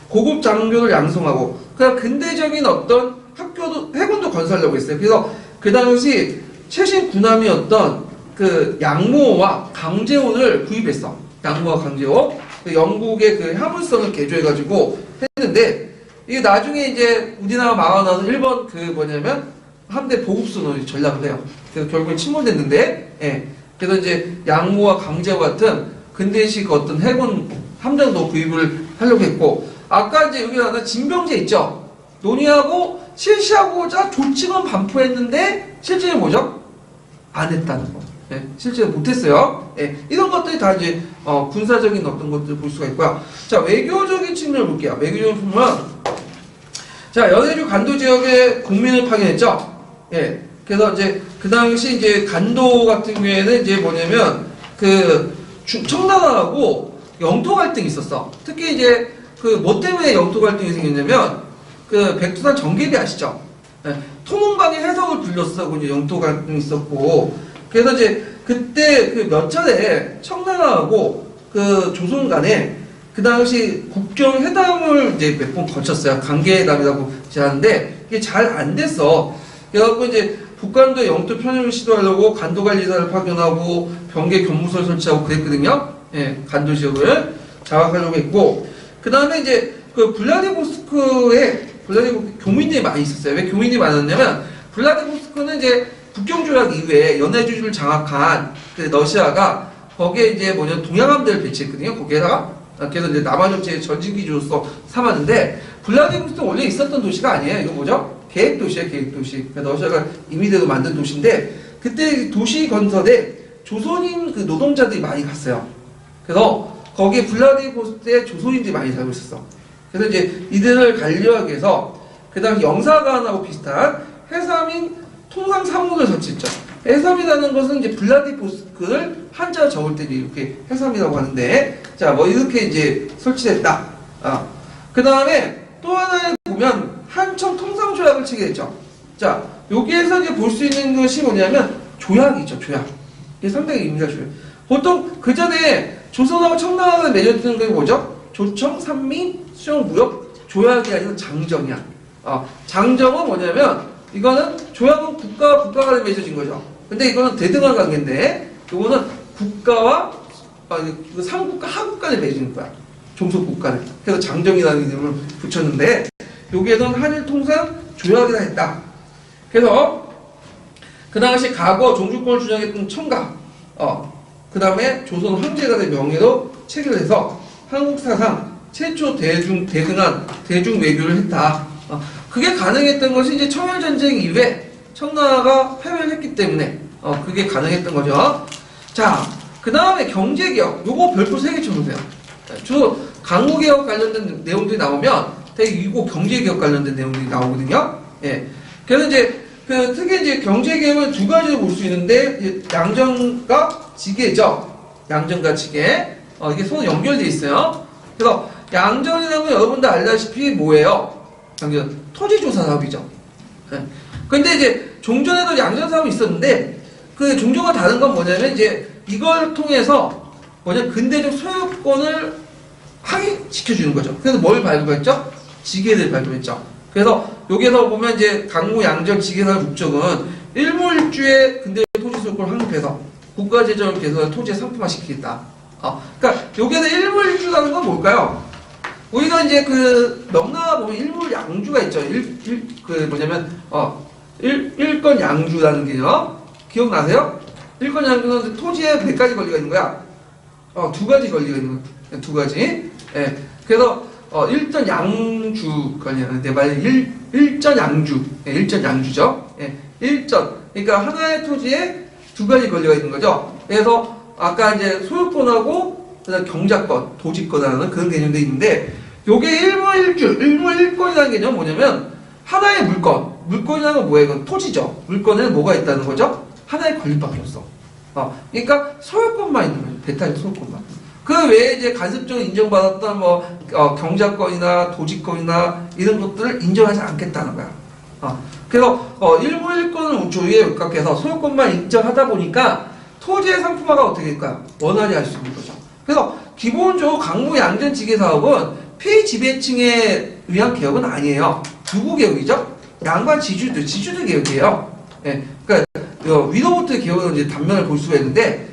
고급 장교를 양성하고 그다음 근대적인 어떤 학교도 해군도 건설하려고 했어요. 그래서 그 당시 최신 군함이었던 그 양모와 강제호를 구입했어. 양모와 강제호 영국의 그 화물선을 개조해가지고 했는데 이게 나중에 이제 우리나라 망하고 나서 일본 그 뭐냐면 함대 보급선으로 전락을 해요. 그래서 결국에 침몰됐는데 예. 그래서 이제 양모와 강제호 같은 근대식 어떤 해군 함정도 구입을 하려고 했고 아까 이제 여기 나온 진병제 있죠. 논의하고 실시하고자 조치건 반포했는데 실제는 뭐죠? 안 했다는 거. 예, 실제로 못했어요. 예, 이런 것들이 다 이제 군사적인 어떤 것들을 볼 수가 있고요. 자, 외교적인 측면을 볼게요. 외교적인 측면. 자, 연해주 간도 지역에 국민을 파견했죠. 예, 그래서 이제 그 당시 이제 간도 같은 경우에는 이제 뭐냐면 그 청나라하고 영토 갈등이 있었어. 특히 이제 그 뭐 때문에 영토 갈등이 생겼냐면 그 백두산 정계리 아시죠? 예, 토문방의 해석을 불렸어. 이제 영토 갈등이 있었고 그래서 이제 그때 그 몇 차례 청나라하고 그 조선 간에 그 당시 국경 회담을 이제 몇 번 거쳤어요. 관계회담이라고 하는데 이게 잘 안 됐어. 그래갖고 이제 북간도의 영토 편입을 시도하려고 간도관리사를 파견하고 병계 교무소를 설치하고 그랬거든요. 예, 간도 지역을 장악하려고 했고 그 다음에 이제 그 블라디보스크에 교민들이 많이 있었어요. 왜 교민이 많았냐면 블라디보스크는 이제 국경조약 이후에 연해주를 장악한 그 러시아가 거기에 이제 동양함대를 배치했거든요. 거기에다가 그래서 이제 남한정치의 전진기지로서 삼았는데 블라디보스크는 원래 있었던 도시가 아니에요. 이거 뭐죠? 계획도시예요. 계획도시. 그러니까 러시아가 임의대로 만든 도시인데 그때 도시 건설에 조선인 그 노동자들이 많이 갔어요. 그래서 거기에 블라디보스크에 조선인들이 많이 살고 있었어. 그래서 이제 이들을 관리하기 위해서 그 당시 영사관하고 비슷한 해삼인 통상사무소를 설치했죠. 해삼이라는 것은 이제 블라디보스크를 한자로 적을 때 이렇게 해삼이라고 하는데, 자, 뭐 이렇게 이제 설치됐다. 그 다음에 또 하나 보면 한청 통상조약을 체결했죠. 자, 여기에서 이제 볼 수 있는 것이 뭐냐면 조약이죠, 조약. 이게 상당히 의미가 중요해요. 보통 그 전에 조선하고 청나라가 맺었던 게 뭐죠? 조청, 산미, 수용, 무역, 조약이 아니라 장정이야. 장정은 뭐냐면 이거는 조약은 국가와 국가 간에 맺어진 거죠. 근데 이거는 대등한 관계인데 이거는 국가와 상국과 하국 간에 맺어진 거야. 종속국 간에. 그래서 장정이라는 이름을 붙였는데 여기에서는 한일 통상 조약이라 했다. 그래서 그 당시 과거 종주권을 주장했던 청가, 그 다음에 조선 황제간의 명예로 체결해서 한국 사상 최초 대등한 대중 외교를 했다. 그게 가능했던 것이 이제 청일전쟁 이후에 청나라가 패배를 했기 때문에 그게 가능했던 거죠. 자, 그 다음에 경제개혁. 요거 별표 3개 쳐보세요. 주로 강국개혁 관련된 내용들이 나오면 되게 이거 경제개혁 관련된 내용들이 나오거든요. 예. 그래서 이제 특히 이제 경제개혁은 두 가지로 볼 수 있는데 양정과 지게죠. 양정과 지게. 이게 손 연결돼 있어요. 그래서 양전이라는 건 여러분들 알다시피 뭐예요? 양전 토지조사 사업이죠. 네. 근데 이제 종전에도 양전 사업이 있었는데 그 종전과 다른 건 뭐냐면 이제 이걸 통해서 근대적 소유권을 확인시켜주는 거죠. 그래서 뭘 발굴했죠? 지게를 발굴했죠. 그래서 여기서 보면 이제 강무 양전 지게사의 목적은 일몰주의 근대 토지 소유권을 확립해서 국가 재정을 개선해 토지에 상품화시키겠다. 그러니까 여기에서 일몰주라는 건 뭘까요? 우리가 이제 그 명나라 보면 일몰양주가 있죠. 일건 양주라는 개념 기억나세요? 일건 양주는 토지에 몇 가지 권리가 있는 거야? 두 가지 권리가 있는 거야. 두 가지. 예. 그래서 일전 양주 권리하는데 만약 일전 양주, 일전 양주죠. 예. 일전. 그러니까 하나의 토지에 두 가지 권리가 있는 거죠. 그래서 아까 이제 소유권하고 그다음 경작권, 도지권이라는 그런 개념도 있는데 요게 일몰일주, 일몰일권이라는 개념은 뭐냐면 하나의 물건이라는 건 뭐예요? 이건 토지죠. 물건에는 뭐가 있다는 거죠? 하나의 권리밖에 없어. 그러니까 소유권만 있는 거예요. 배타적 소유권만. 그 외에 이제 간섭적으로 인정받았던 경작권이나 도지권이나 이런 것들을 인정하지 않겠다는 거야. 그래서 일몰일권을 조의에 육각해서 소유권만 인정하다 보니까 토지의 상품화가 어떻게 될까요? 원활히 할 수 있는 거죠. 그래서 기본적으로 강무 양전 지게 사업은 피지배층에 의한 개혁은 아니에요. 누구 개혁이죠? 양반 지주들 개혁이에요. 예, 그러니까 위로부터 개혁은 이제 단면을 볼 수가 있는데,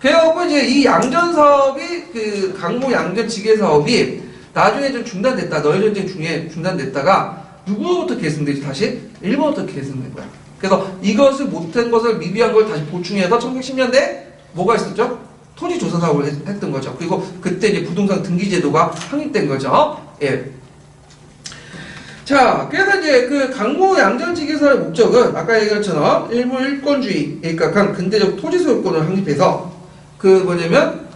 개혁은 이제 이 양전 사업이 그 강무 양전 지게 사업이 나중에 좀 중단됐다. 너희 전쟁 중에 중단됐다가 누구로부터 계승되지? 다시 일본부터 계승된 거야. 그래서 이것을 못한 것을 미비한 걸 다시 보충해서 1910년대 뭐가 있었죠? 토지 조사 사업을 했던 거죠. 그리고 그때 이제 부동산 등기 제도가 확립된 거죠. 예. 자, 그래서 이제 그 강무 양전지계사의 목적은 아까 얘기한 것처럼 일몰일권주의, 그러니까 근대적 토지 소유권을 확립해서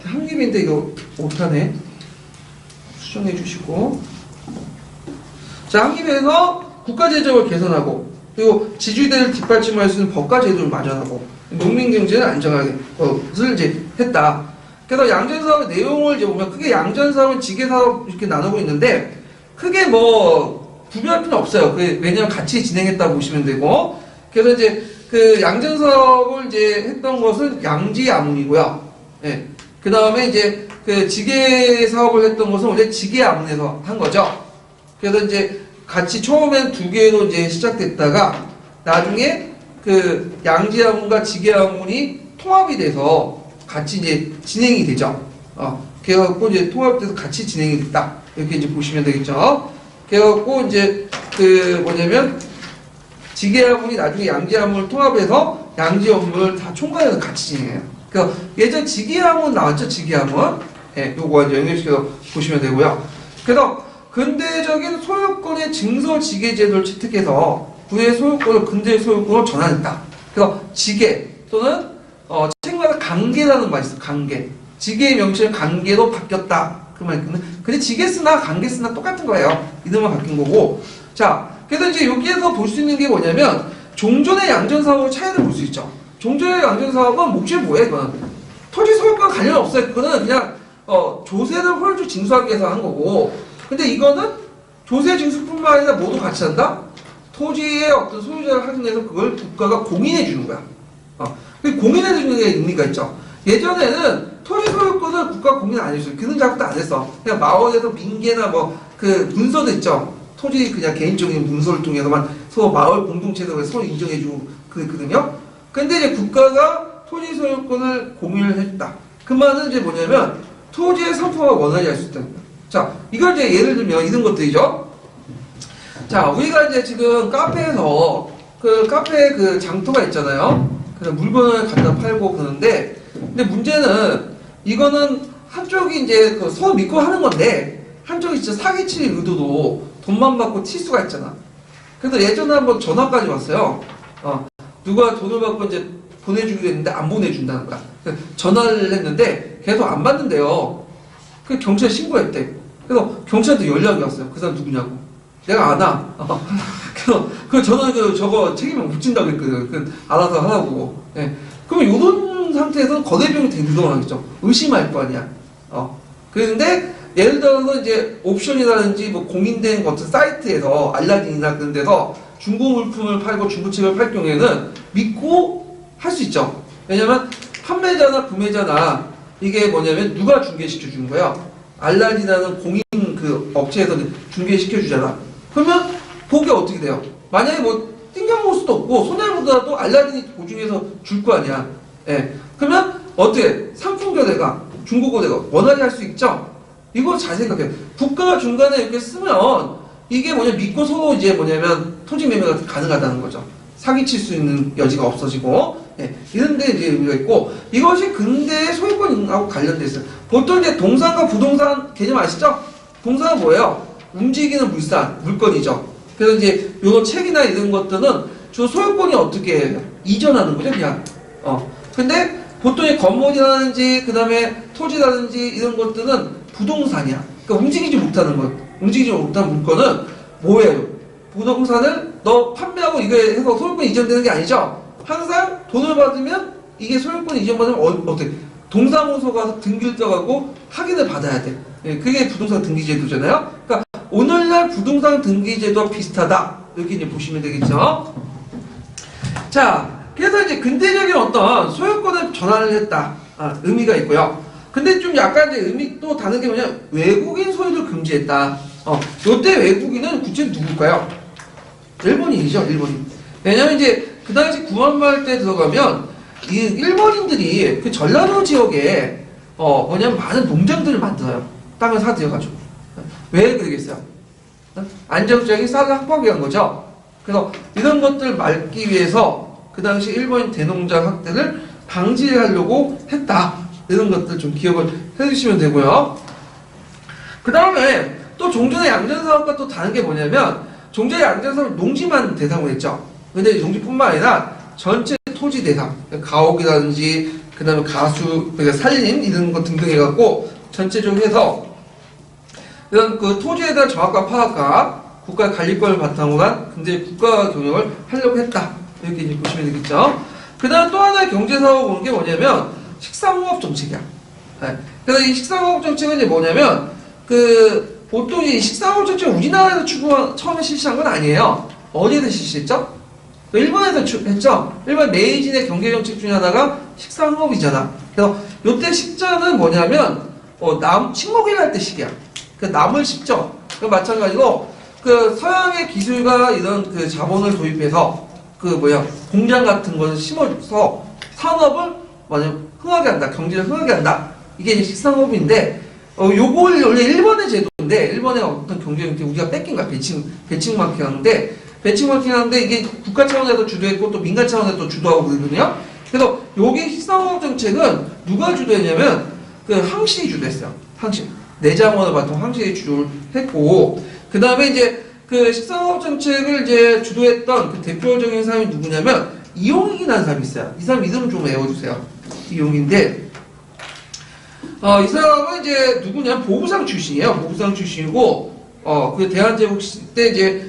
확립인데 이거 못하네. 수정해 주시고. 자, 확립해서 국가 재정을 개선하고 그리고 지주대를 뒷받침할 수 있는 법과 제도를 마련하고 농민 경제를 안정하게 것을 이제 했다. 그래서 양전 사업의 내용을 이제 보면 크게 양전 사업은 지게 사업 이렇게 나누고 있는데 크게 구별할 필요는 없어요. 왜냐면 같이 진행했다고 보시면 되고. 그래서 이제 그 양전 사업을 이제 했던 것은 양지 아문이고요. 예. 그 다음에 이제 그 지게 사업을 했던 것은 원래 지게 아문에서 한 거죠. 그래서 이제 같이 처음엔 두 개로 이제 시작됐다가 나중에 그 양지아문과 지게아문이 통합이 돼서 같이 이제 진행이 되죠. 그래갖고 이제 통합돼서 같이 진행이 됐다. 이렇게 이제 보시면 되겠죠. 그래갖고 이제 지게아문이 나중에 양지아문을 통합해서 양지 업무를 다 총괄해서 같이 진행해요. 그래서 예전 지게아문 나왔죠. 지게아문. 예, 요거 이제 연결시켜서 보시면 되고요. 그래서 근대적인 소유권의 증서지계 제도를 채택해서 구의 소유권을 근대의 소유권으로 전환했다. 그래서 지계 또는 책마다 강계라는 말이 있어. 강계. 지계의 명칭은 강계로 바뀌었다. 그 말이거든. 근데 지계쓰나 강계쓰나 똑같은 거예요. 이름만 바뀐 거고. 자, 그래서 이제 여기에서 볼 수 있는 게 뭐냐면 종전의 양전 사업의 차이를 볼 수 있죠. 종전의 양전 사업은 목적이 뭐예요? 그거는 토지 소유권 관련 없어요. 그거는 그냥 조세를 홀쭉 징수하기 위해서 한 거고. 근데 이거는 조세 징수뿐만 아니라 모두 같이 한다? 토지의 어떤 소유자를 확인해서 그걸 국가가 공인해 주는 거야. 공인해 주는 게 의미가 있죠. 예전에는 토지 소유권을 국가가 공인 안 해줬어요. 그런 작업도 안 했어. 그냥 마을에서 민계나 그 문서도 있죠. 토지 그냥 개인적인 문서를 통해서만 서로 마을 공동체에서 서로 인정해 주고 그랬거든요. 근데 이제 국가가 토지 소유권을 공인을 했다. 그 말은 이제 뭐냐면 토지의 상품화가 원활히 할 수 있다는 거야. 자, 이걸 이제 예를 들면 이런 것들이죠. 자, 우리가 이제 지금 카페에서 그 카페에 그 장터가 있잖아요. 그래서 물건을 갖다 팔고 그러는데, 근데 문제는 이거는 한쪽이 이제 서로 믿고 하는 건데, 한쪽이 진짜 사기칠 의도로 돈만 받고 튈 수가 있잖아. 그래서 예전에 한번 전화까지 왔어요. 누가 돈을 받고 이제 보내주기로 했는데 안 보내준다는 거야. 전화를 했는데 계속 안 받는데요. 그 경찰에 신고했대. 그래서 경찰한테 연락이 왔어요. 그 사람 누구냐고. 내가 아나. 그래서 저는 저거 책임을 묻힌다고 했거든. 알아서 하라고. 예. 그럼 이런 상태에서 거래비용이 되게 늘어나겠죠. 의심할 거 아니야. 그런데 예를 들어서 이제 옵션이라든지 뭐 공인된 어떤 사이트에서 알라딘이나 그런 데서 중고 물품을 팔고 중고책을 팔 경우에는 믿고 할 수 있죠. 왜냐면 판매자나 구매자나 이게 뭐냐면 누가 중개시켜 주는 거야? 알라딘이라는 공인 그 업체에서 중개시켜 주잖아. 그러면 보기 어떻게 돼요? 만약에 뭐 띵겨먹을 수도 없고 손해보더라도 알라딘이 보증해서 줄 거 아니야. 예. 그러면 어떻게 상품거래가 중고거래가 원활히 할 수 있죠? 이거 잘 생각해. 국가가 중간에 이렇게 쓰면 이게 믿고 서로 이제 뭐냐면 토지 매매가 가능하다는 거죠. 사기칠 수 있는 여지가 없어지고, 예, 이런 데 이제 의미가 있고, 이것이 근대 소유권하고 관련돼 있어요. 보통 이제 동산과 부동산 개념 아시죠? 동산은 뭐예요? 움직이는 물건이죠. 그래서 이제 요런 책이나 이런 것들은 주 소유권이 어떻게 해요? 이전하는 거죠, 그냥. 근데 보통 이 건물이라든지 그 다음에 토지라든지 이런 것들은 부동산이야. 그러니까 움직이지 못하는 것. 움직이지 못하는 물건은 뭐예요? 부동산을 너 판매하고 이거 해서 소유권 이전되는 게 아니죠? 항상 돈을 받으면 이게 소유권 이전받으면 어떻게? 동사무소 가서 등기를 떠가고 확인을 받아야 돼. 예, 그게 부동산 등기제도잖아요. 그러니까 오늘날 부동산 등기제도와 비슷하다. 이렇게 이제 보시면 되겠죠. 자, 그래서 이제 근대적인 어떤 소유권을 전환을 했다. 의미가 있고요. 근데 좀 약간 이제 의미 또 다른 게 뭐냐? 외국인 소유를 금지했다. 요때 외국인은 구체적으로 누굴까요? 일본인이죠, 일본인. 왜냐면 이제 그 당시 구한말 때 들어가면 이 일본인들이 그 전라도 지역에 뭐냐면 많은 농장들을 만들어요. 땅을 사들여가지고. 왜 그러겠어요? 안정적인 쌀을 확보하기 위한 거죠. 그래서 이런 것들을 막기 위해서 그 당시 일본인 대농장 학대를 방지하려고 했다. 이런 것들 좀 기억을 해주시면 되고요. 그 다음에 또 종전의 양전사업과 또 다른 게 뭐냐면 종전의 양전사업은 농지만 대상으로 했죠. 근데 농지뿐만 아니라 전체 토지 대상, 가옥이라든지 그 다음에 가수, 그러니까 산림 이런 것 등등 해갖고 전체적으로 해서 이런 그 토지에 대한 정확한 파악과 국가 관리권을 바탕으로 한 근대 국가 경영을 하려고 했다. 이렇게 이제 보시면 되겠죠. 그 다음 또 하나의 경제사업 보는 게 뭐냐면 식상공업 정책이야. 네. 그래서 이 식상공업 정책은 이제 뭐냐면 보통 이 식상공업 정책은 우리나라에서 처음에 실시한 건 아니에요. 어디에서 실시했죠? 일본에서 했죠. 일본 메이진의 경제 정책 중에 하나가 식상공업이잖아. 그래서 요때 식자는 뭐냐면 식목일 할 때 식이야. 그 나물 심죠. 그 마찬가지로 그 서양의 기술과 이런 그 자본을 도입해서 공장 같은 것을 심어서 산업을 흥하게 한다. 경제를 흥하게 한다. 이게 이제 식상업인데 요걸 원래 일본의 제도인데 일본의 어떤 경제 정책 우리가 뺏긴 거야. 배칭 마케팅하는데 이게 국가 차원에서 주도했고 또 민간 차원에서 주도하고 그러거든요. 그래서 여기 식상업 정책은 누가 주도했냐면 항시이 주도했어요. 항시. 내장원을 바탕 항시이 주도를 했고 그 다음에 이제 그 식상업 정책을 이제 주도했던 그 대표적인 사람이 누구냐면 이용익이라는 사람이 있어요. 이 사람 이름 좀 외워주세요. 이용인데 이 사람은 이제 누구냐면 보부상 출신이에요. 보부상 출신이고 그 대한제국 때 이제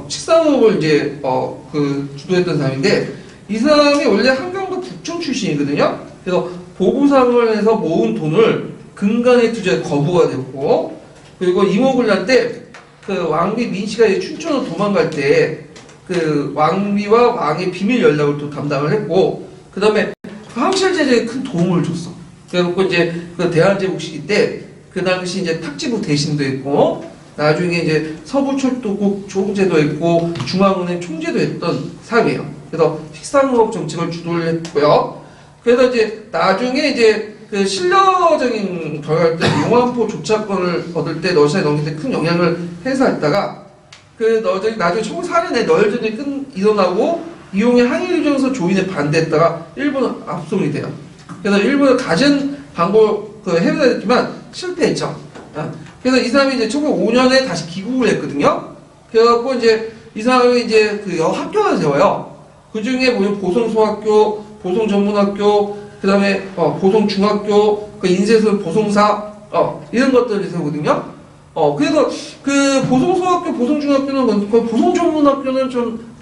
식상업을 이제 주도했던 사람인데 이 사람이 원래 한경도 북청 출신이거든요. 그래서 보부상을 해서 모은 돈을 근간에 투자해 거부가 됐고 그리고 이모군란 때 그 왕비 민씨가 춘천으로 도망갈 때 그 왕비와 왕의 비밀 연락을 또 담당을 했고 그 다음에 항실 제재에 큰 도움을 줬어. 그래갖고 이제 그 대한제국 시기 때 그 당시 이제 탁지부 대신도 했고 나중에 이제 서부철도국 총재도 했고 중앙은행 총재도 했던 사람이에요. 그래서 식상공업 정책을 주도를 했고요. 그래서 이제 나중에 이제 그 신라적인 결과를 때 용안포 조차권을 얻을 때 러시아에 넘길 때 큰 영향을 행사했다가 나중에 1904년에 너혈전이 일어나고 이용의 항일유정서 조인에 반대했다가 일본은 압송이 돼요. 그래서 일본은 갖은 방법 해외에 했지만 실패했죠. 그래서 이 사람이 이제 1905년에 다시 귀국을 했거든요. 그래갖고 이제 이 사람이 이제 학교를 세워요. 그 중에 보성소학교, 보성전문학교, 그 다음에 보성중학교, 인쇄소 보성사 이런 것들을 세우거든요. 그래서 그 보성소학교, 보성중학교는 보성전문학교는 좀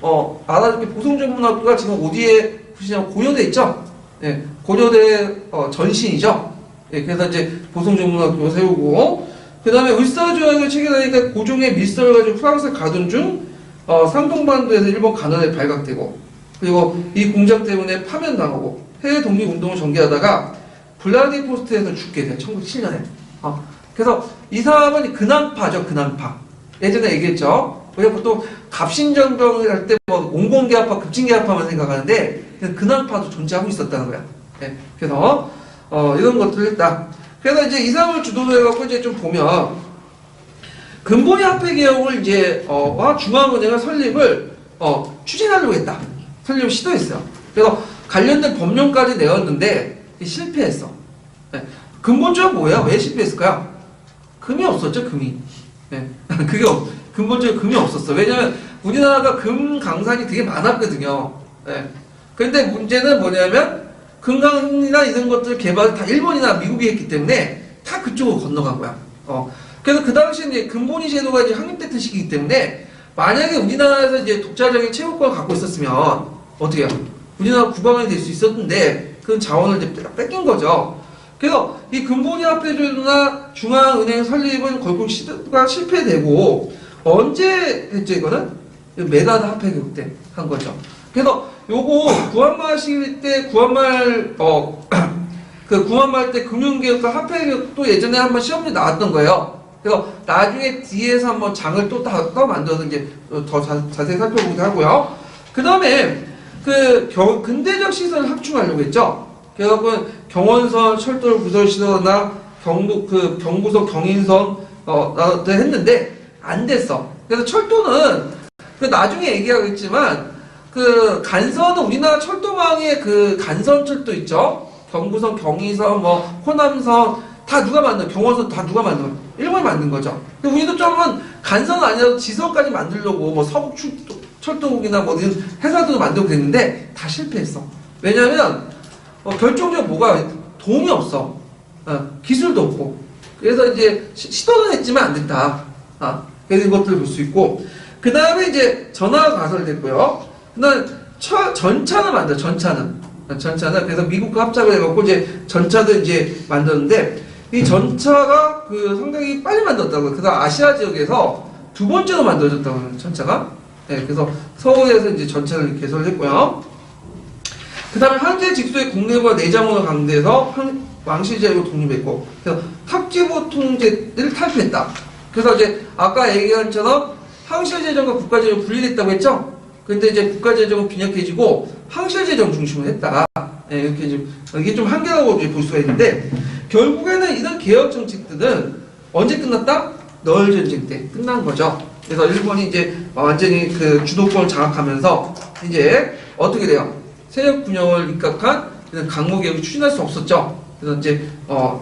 알아줄게. 보성전문학교가 지금 어디에 보시냐면 고려대 있죠? 예, 고려대 전신이죠. 예, 그래서 이제 보성전문학교 세우고, 그 다음에 을사조약을 체결하니까 고종의 밀서를 가지고 프랑스에 가던 중 상동반도에서 일본 간헐에 발각되고, 그리고 이 공작 때문에 파면당하고 해외 독립운동을 전개하다가 블라디포스토크에서 죽게 돼요. 1907년에. 그래서 이 사람은 근황파죠. 근황파. 예전에 얘기했죠. 우리가 보통 갑신정병을 할 때 뭐 온건계합파, 급진계합파만 생각하는데 근황파도 존재하고 있었다는 거야. 네. 그래서 이런 것들을 했다. 그래서 이제 이 사람을 주도로 해갖고 이제 좀 보면 근본이 화폐개혁을 이제 와 중앙은행을 설립을 추진하려고 했다. 설립을 시도했어요. 그래서 관련된 법령까지 내었는데 실패했어. 네. 근본적으로 뭐야? 왜 실패했을까요? 금이 없었죠, 금이. 네. 그게 근본적으로 금이 없었어. 왜냐면 우리나라가 금 강산이 되게 많았거든요. 네. 근데 문제는 뭐냐면 금강이나 이런 것들 개발을 다 일본이나 미국이 했기 때문에 다 그쪽으로 건너간 거야. 그래서 그 당시에 이제 근본위 제도가 이제 확립됐던 시기이기 때문에 만약에 우리나라에서 이제 독자적인 채무권을 갖고 있었으면 어떻게 해요? 우리나라 국왕이 될 수 있었는데 그 자원을 이제 뺏긴 거죠. 그래서 이 근본위 화폐제도나 중앙은행 설립은 결국 시도가 실패되고 언제 했죠 이거는? 메가드 화폐개혁 때 한 거죠. 그래서 요거 구한말 시기 때 구한말 그 구한말 때 금융개혁과 화폐개혁도 예전에 한번 시험이 나왔던 거예요. 그래서 나중에 뒤에서 한번 장을 또 만들어서 이제 더 자세히 살펴보기도 하고요. 그 다음에 그 근대적 시설을 확충하려고 했죠. 그래서 경원선 철도 구설 시설이나 경부선 경인선 했는데 안 됐어. 그래서 철도는 그 나중에 얘기하겠지만 그 간선은 우리나라 철도망의 그 간선 철도 있죠. 경부선, 경의선, 뭐 호남선 다 누가 만든? 경원선 다 누가 만든? 일본이 만든 거죠. 근데 우리도 좀은 간선 아니라도 지선까지 만들려고 뭐 서북 철도국이나 뭐 이런 회사들도 만들고 그랬는데 다 실패했어. 왜냐면 결정적으로 뭐가 돈이 없어. 기술도 없고. 그래서 이제 시도는 했지만 안 됐다. 그래서 이것들을 볼 수 있고. 그 다음에 이제 전화가 가설됐고요. 그 다음에 전차는 만들어, 전차는. 그래서 미국과 합작을 해갖고 이제 전차도 이제 만들었는데, 이 전차가 상당히 빨리 만들었다고요. 그래서 아시아 지역에서 두 번째로 만들어졌다고요, 전차가. 네, 그래서 서울에서 이제 전차를 개설을 했고요. 그 다음에 황제 직수의 국내부와 내장원을 강대해서 왕실제로 독립했고, 그래서 탁지부 통제를 탈피했다. 그래서 이제 아까 얘기한 것처럼 황실재정과 국가재정이 분리됐다고 했죠? 근데 이제 국가재정은 빈약해지고 황실재정 중심으로 했다. 네, 이렇게 이게 좀 한계라고 볼 수가 있는데, 결국에는 이런 개혁 정책들은 언제 끝났다? 너울 전쟁 때 끝난 거죠. 그래서 일본이 이제 완전히 그 주도권을 장악하면서 이제 어떻게 돼요? 세력 균형을 입각한 강무 개혁을 추진할 수 없었죠. 그래서 이제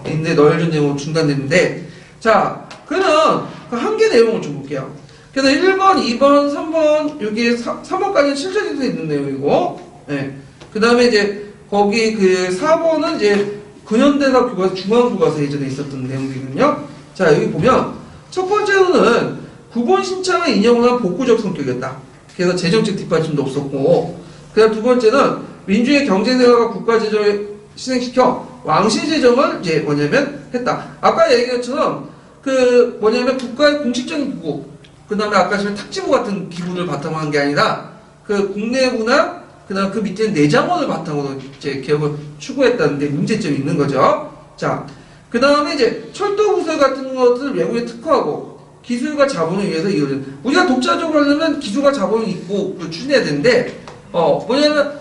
인내 너울 전쟁으로 중단됐는데, 자, 그러면 그 한계 내용을 좀 볼게요. 그래서 1번, 2번, 3번, 여기 3번까지는 실전에서 있는 내용이고, 네. 그 다음에 이제 거기 그 4번은 이제 근현대사 교과서, 중앙교과서 예전에 있었던 내용이거든요. 자, 여기 보면 첫 번째로는 구본 신청을 인용을 한 복구적 성격이었다. 그래서 재정적 뒷받침도 없었고, 그다음 두 번째는 민주의 경제내각과 국가재정을 실행시켜 왕실재정을 이제 뭐냐면 했다. 아까 얘기한 것처럼 국가의 공식적인 부고, 그 다음에 아까 전에 탁지부 같은 기분을 바탕으로 한 게 아니라 그 국내부나 그 다음 그 밑에 내장원을 바탕으로 이제 개혁을 추구했다는데 문제점이 있는 거죠. 자, 그 다음에 이제 철도부설 같은 것을 외국에 특화하고 기술과 자본을 위해서 이루어진, 우리가 독자적으로 하려면 기술과 자본을 있고 추진해야 되는데, 겉으로는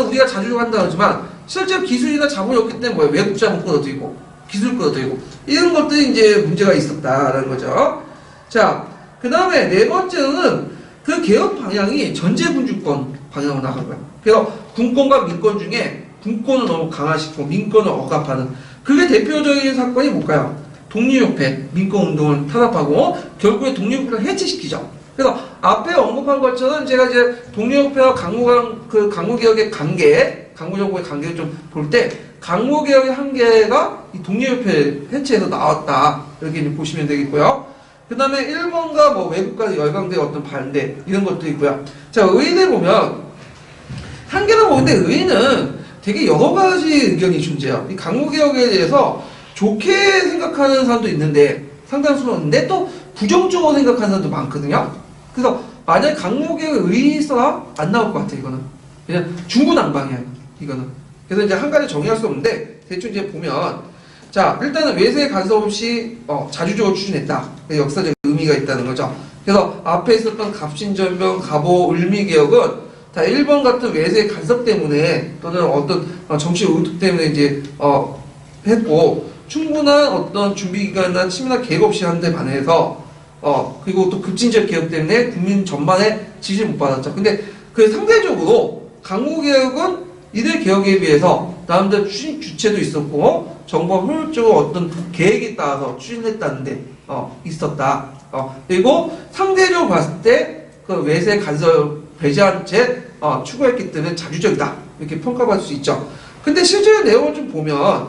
우리가 자주 한다고 하지만 실제 기술이나 자본이 없기 때문에 외국 자본 끌어들이고 기술 끌어들이고 이런 것들이 이제 문제가 있었다라는 거죠. 자, 그 다음에 네 번째는 그 개혁 방향이 전제군주권 방향으로 나간 거예요. 그래서 군권과 민권 중에 군권을 너무 강화시키고 민권을 억압하는, 그게 대표적인 사건이 뭘까요? 독립협회, 민권운동을 탄압하고 결국에 독립협회를 해체시키죠. 그래서 앞에 언급한 것처럼 제가 이제 독립협회와 강무개혁의 관계, 강무정부의 관계를 좀 볼 때 강무개혁의 한계가 이 독립협회 해체에서 나왔다. 이렇게 보시면 되겠고요. 그 다음에 일본과 뭐 외국과 열강대의 어떤 반대, 이런 것도 있고요. 자, 의인에 보면, 한계는 보는데 의인은 되게 여러 가지 의견이 존재해요. 이 강무개혁에 대해서 좋게 생각하는 사람도 있는데 상당수는 있는데 또 부정적으로 생각하는 사람도 많거든요. 그래서 만약에 강무개혁의 의의서가 안 나올 것 같아 이거는. 그냥 중구난방이야 이거는. 그래서 이제 한 가지 정의할 수 없는데 대충 이제 보면 자 일단은 외세 간섭 없이 자주적으로 추진했다. 역사적 의미가 있다는 거죠. 그래서 앞에 있었던 갑신전병, 갑오, 을미개혁은 다 일본 같은 외세 간섭 때문에 또는 어떤 정치 의도 때문에 이제 했고 충분한 어떤 준비 기간이나 치밀한 계획 없이 한 데 반해서 그리고 또 급진적 개혁 때문에 국민 전반에 지지를 못 받았죠. 근데 그 상대적으로 강무개혁은 이들 개혁에 비해서 나름대로 추진 주체도 있었고 정부가 효율적으로 어떤 계획에 따라서 추진했다는데 있었다. 그리고 상대적으로 봤을 때 그 외세 간섭 배제한 채 추구했기 때문에 자주적이다 이렇게 평가받을 수 있죠. 근데 실제 내용을 좀 보면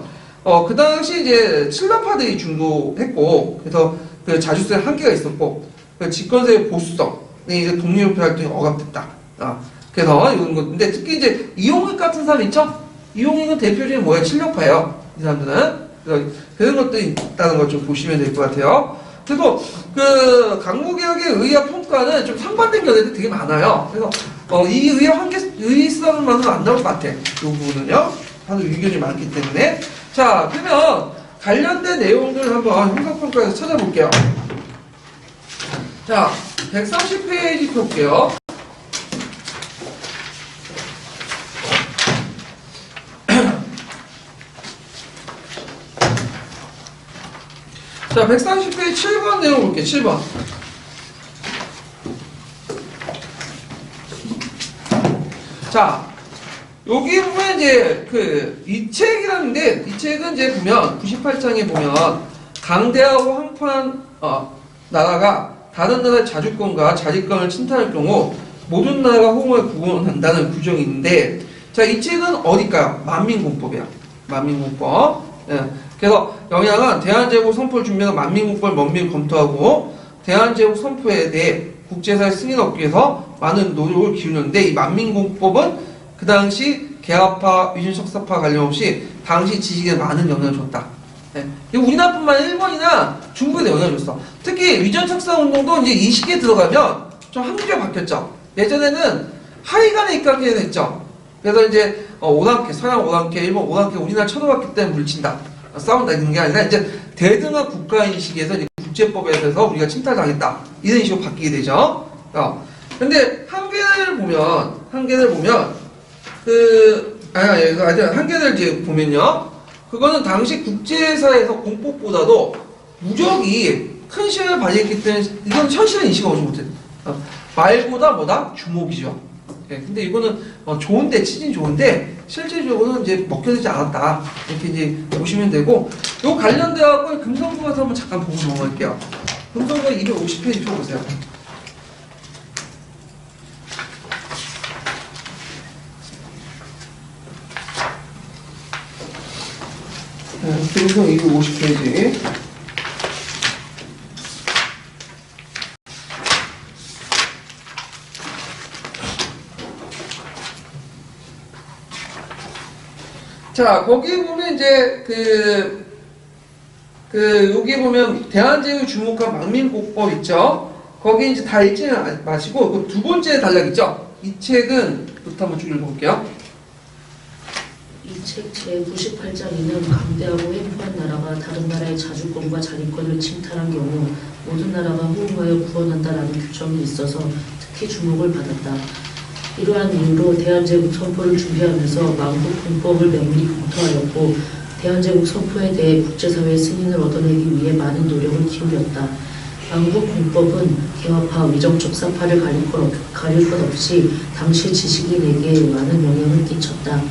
그 당시 이제 칠라파들이 중도했고 그래서 그 자주성에 한계가 있었고 그 집권세의 보수성이 이제 독립협회 활동이 억압됐다. 그래서 이런 건데 특히 이제 이용익 같은 사람 있죠? 이용익은 대표적인 뭐야? 칠력파예요. 이 사람들은 그래서 그런 것들이 있다는 걸 좀 보시면 될 것 같아요. 그리고 그 강무개혁의 의의와 평가는 좀 상반된 견해들이 되게 많아요. 그래서 이 의의와 의의성만은 안 나올 것 같아. 이 부분은요. 다들 의견이 많기 때문에. 자, 그러면 관련된 내용들 한번 형사평가에서 찾아볼게요. 자, 130페이지 볼게요. 자, 130페이지 7번 내용 볼게요. 7번. 자, 여기 보면 이제 이 책이라는데 이 책은 이제 보면 98장에 보면 강대하고 한판 나라가 다른 나라의 자주권과 자립권을 침탈할 경우 모든 나라가 호응을 구원한다는 규정이 있는데 자, 이 책은 어딜까요? 만민공법이야. 만민공법. 예. 그래서 영향은 대한제국 선포를 준비하는 만민국법을 면밀히 검토하고 대한제국 선포에 대해 국제사회 승인 얻기 위해서 많은 노력을 기울였는데 이 만민국법은 그 당시 개화파, 위진척사파 관련 없이 당시 지식에 많은 영향을 줬다. 예. 우리나라뿐만 아니라 일본이나 중국에도 영향을 줬어. 특히 위전척사 운동도 이제 이 시기에 들어가면 좀 한국에 바뀌었죠. 예전에는 하이간에 입각해야 됐죠. 그래서 이제 오랑캐, 서양 오랑캐, 일본 오랑캐 우리나라 쳐들어왔기 때문에 물친다. 싸운다 이런 게 아니라 이제 대등한 국가인 시기에서 이제 국제법에 대해서 우리가 침탈당했다 이런 식으로 바뀌게 되죠. 근데 한계를 보면 한계를 이제 보면요, 그거는 당시 국제사회에서 공법보다도 무적이 큰 시험을 발휘했기 때문에 이건 현실은 인식을 오지 못해. 말보다 뭐다 주목이죠. 예, 근데 이거는 좋은데 취진 좋은데 실질적으로는 이제 먹혀지지 않았다 이렇게 이제 보시면 되고 요 관련돼하고 금성구 가서 한번 잠깐 보고 넘어갈게요. 금성구 250페이지 펴보세요. 금성 250페이지. 자, 거기 보면 이제 여기 보면 대한제국 주목한 만민국법 있죠? 거기 이제 다 읽지는 마시고 그 두 번째 단락 있죠? 이 책은 부터 한번 쭉 읽어볼게요. 이 책 제98장에는 강대하고 횡포한 나라가 다른 나라의 자주권과 자립권을 침탈한 경우 모든 나라가 호응하여 구원한다라는 규정이 있어서 특히 주목을 받았다. 이러한 이유로 대한제국 선포를 준비하면서 만국공법을 면밀히 검토하였고 대한제국 선포에 대해 국제사회의 승인을 얻어내기 위해 많은 노력을 기울였다. 만국공법은 개화파, 위정척사파를 가릴 것 없이 당시 지식인에게 많은 영향을 끼쳤다.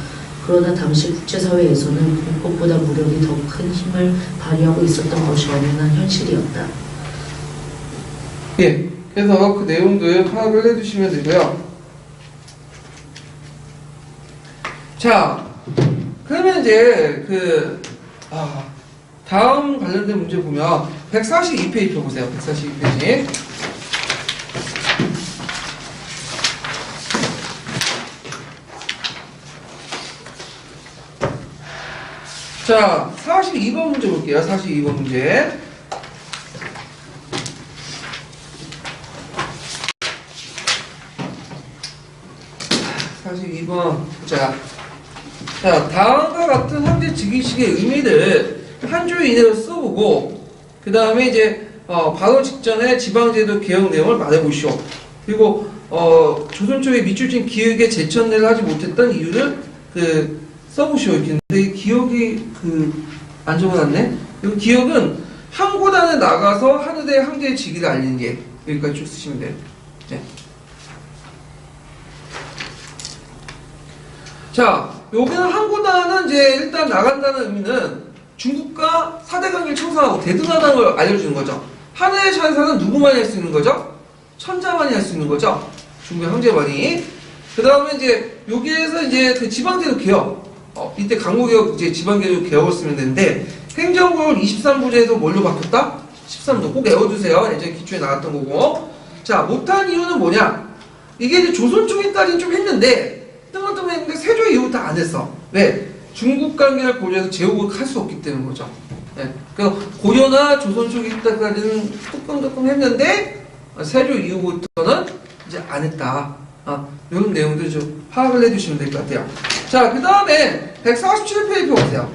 그러나 당시 국제사회에서는 공법보다 무력이 더 큰 힘을 발휘하고 있었던 것이 엄연한 현실이었다. 예, 그래서 그 내용들 파악을 해두시면 되고요. 자, 그러면 이제 다음 관련된 문제 보면 142페이지 펴보세요. 142페이지. 자, 42번 문제 볼게요. 42번 문제. 자, 다음과 같은 현재 즉위식의 의미를 한 줄 이내로 써보고, 그 다음에 이제, 발언 직전에 지방제도 개혁 내용을 말해보시오. 그리고, 조선 쪽의 밑줄진 기획에 제천내를 하지 못했던 이유를, 써보시오. 이렇게. 근데 이 기억이, 안 적어놨네? 이 기억은 항고단에 나가서 한우대 항제의 직위를 알리는 게, 여기까지 쭉 쓰시면 돼요. 네. 자, 여기는 항고단은 이제 일단 나간다는 의미는 중국과 사대관계를 청산하고 대등하다는 걸 알려주는 거죠. 한해의 찬사는 누구만이 할 수 있는 거죠? 천자만이 할 수 있는 거죠. 중국의 황제만이. 그 다음에 이제 여기에서 이제 그 지방제도 개혁. 이때 강국개혁 이제 지방제도 개혁을 쓰면 되는데 행정구역 23부제에서 뭘로 바뀌었다? 13도 꼭 외워두세요. 예전에 기초에 나왔던 거고. 자, 못한 이유는 뭐냐? 이게 이제 조선 쪽에까지는 좀 했는데 뜬금뜬금했는데 세조 이후부터 안 했어. 왜? 중국 관계를 고려해서 제국을 할 수 없기 때문인 거죠. 네. 그래서 고려나 조선 초기까지는 뜨끔뜨끔 했는데 세조 이후부터는 이제 안 했다. 이런 내용들 좀 파악을 해두시면 될 것 같아요. 자, 그 다음에 147페이지 보세요.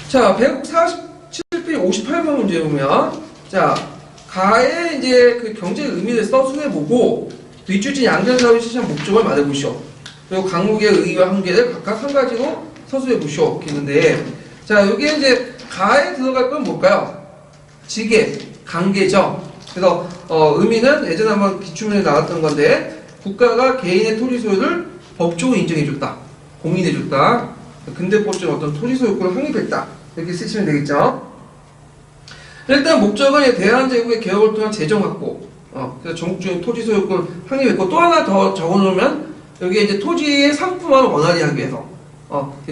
자, 147페이지 58번 문제 보면, 자, 가의 이제 그 경제 의미를 서술해보고, 뒷줄진 양전사업의 실시한 목적을 말해보시오. 그리고 강국의 의의와 한계를 각각 한 가지로 서술해보시오. 이렇게 있는데, 자, 여기에 이제 가에 들어갈 건 뭘까요? 지계, 관계죠. 그래서, 의미는 예전에 한번 기출문에 나왔던 건데, 국가가 개인의 토지 소유를 법적으로 인정해줬다. 공인해줬다. 근대법적 어떤 토지 소유권을 확립했다. 이렇게 쓰시면 되겠죠. 일단 목적은 대한제국의 개혁을 통한 재정 확보. 그래서 전국적인 토지 소유권 확립했고 또 하나 더 적어놓으면 여기에 이제 토지의 상품화를 원활히 하기 위해서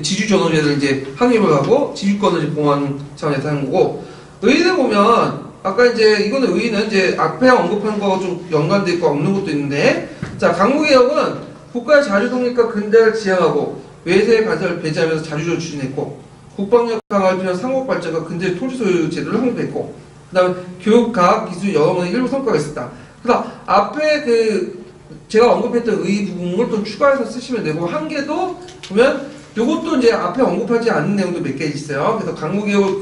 지주전원제를 이제 확립을 하고 지주권을 이제 보호하는 차원에서 하는 거고 의의를 보면 아까 이제 이거는 의의는 이제 앞에 언급한 거 좀 연관돼 있고 없는 것도 있는데 자 강국개혁은 국가의 자주 독립과 근대를 지향하고 외세의 간섭을 배제하면서 자주적으로 추진했고 국방력 강화를 필요한 상업 발전과 근대 토지 소유 제도를 확립했고 그 다음에 교육, 과학, 기술 여러모의 일부 성과가 있었다. 그래서 앞에 제가 언급했던 의 부분을 또 추가해서 쓰시면 되고 한계도 보면 요것도 이제 앞에 언급하지 않은 내용도 몇 개 있어요. 그래서 강국개혁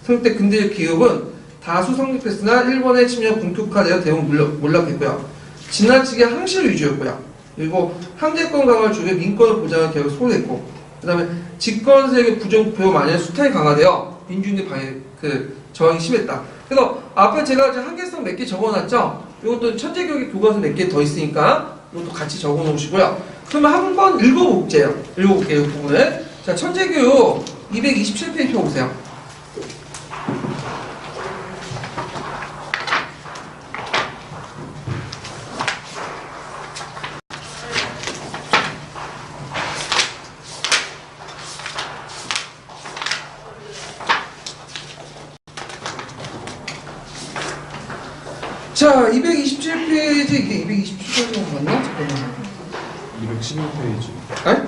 성때 근대적 기업은 다수 성립했으나 일본의 침략 본격화되어 대부분 몰락했고요. 지나치게 항실 위주였고요. 그리고 항제권 강화를 주게 민권을 보장하는 개혁을 소홀했고 그 다음에 집권 세력의 부정부패로 만약 수탈이 강화되어 민주주의 방해 저항이 심했다. 그래서 앞에 제가 이제 한계성 몇 개 적어놨죠. 이것도 천재교육의 교과서 몇 개 더 있으니까 이것도 같이 적어놓으시고요. 그러면 한번 읽어볼게요. 이 부분을. 자, 천재교육 227페이지 펴보세요. 자, 227페이지, 이게 227페이지가 맞나? 잠깐만. 211페이지. 아니?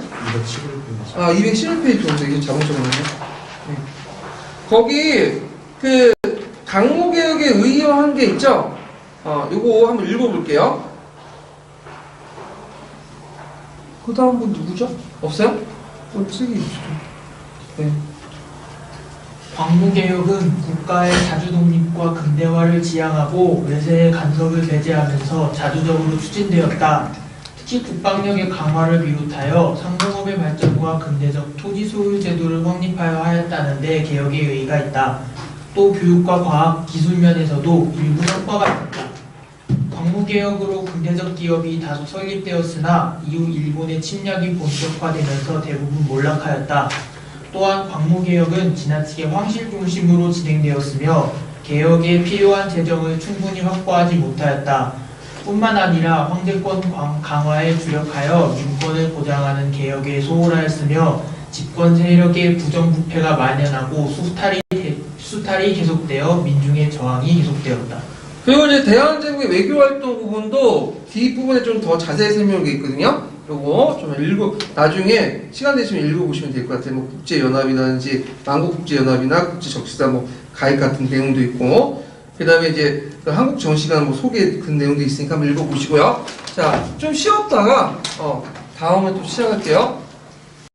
211페이지. 211페이지 보세요. 이게 잘못 적었네. 네. 거기, 강목개혁의 의의화한 게 있죠? 요거 한번 읽어볼게요. 그 다음 분 누구죠? 없어요? 책이 있죠. 네. 광무개혁은 국가의 자주독립과 근대화를 지향하고 외세의 간섭을 배제하면서 자주적으로 추진되었다. 특히 국방력의 강화를 비롯하여 상공업의 발전과 근대적 토지 소유 제도를 확립하여 하였다는 데 개혁의 의의가 있다. 또 교육과 과학, 기술 면에서도 일부 성과가 있다. 광무개혁으로 근대적 기업이 다수 설립되었으나 이후 일본의 침략이 본격화되면서 대부분 몰락하였다. 또한 광무개혁은 지나치게 황실 중심으로 진행되었으며 개혁에 필요한 재정을 충분히 확보하지 못하였다. 뿐만 아니라 황제권 강화에 주력하여 민권을 보장하는 개혁에 소홀하였으며 집권 세력의 부정부패가 만연하고 수탈이 계속되어 민중의 저항이 계속되었다. 그리고 이제 대한제국의 외교활동 부분도 뒷부분에 좀 더 자세히 설명이 있거든요. 요거 좀 나중에 시간 되시면 읽어보시면 될 것 같아요. 뭐 국제연합이라든지 만국국제연합이나 국제적시사 뭐 가입 같은 내용도 있고, 그 다음에 이제 그 한국정시관 뭐 소개 그 내용도 있으니까 한번 읽어보시고요. 자, 좀 쉬었다가 다음에 또 시작할게요.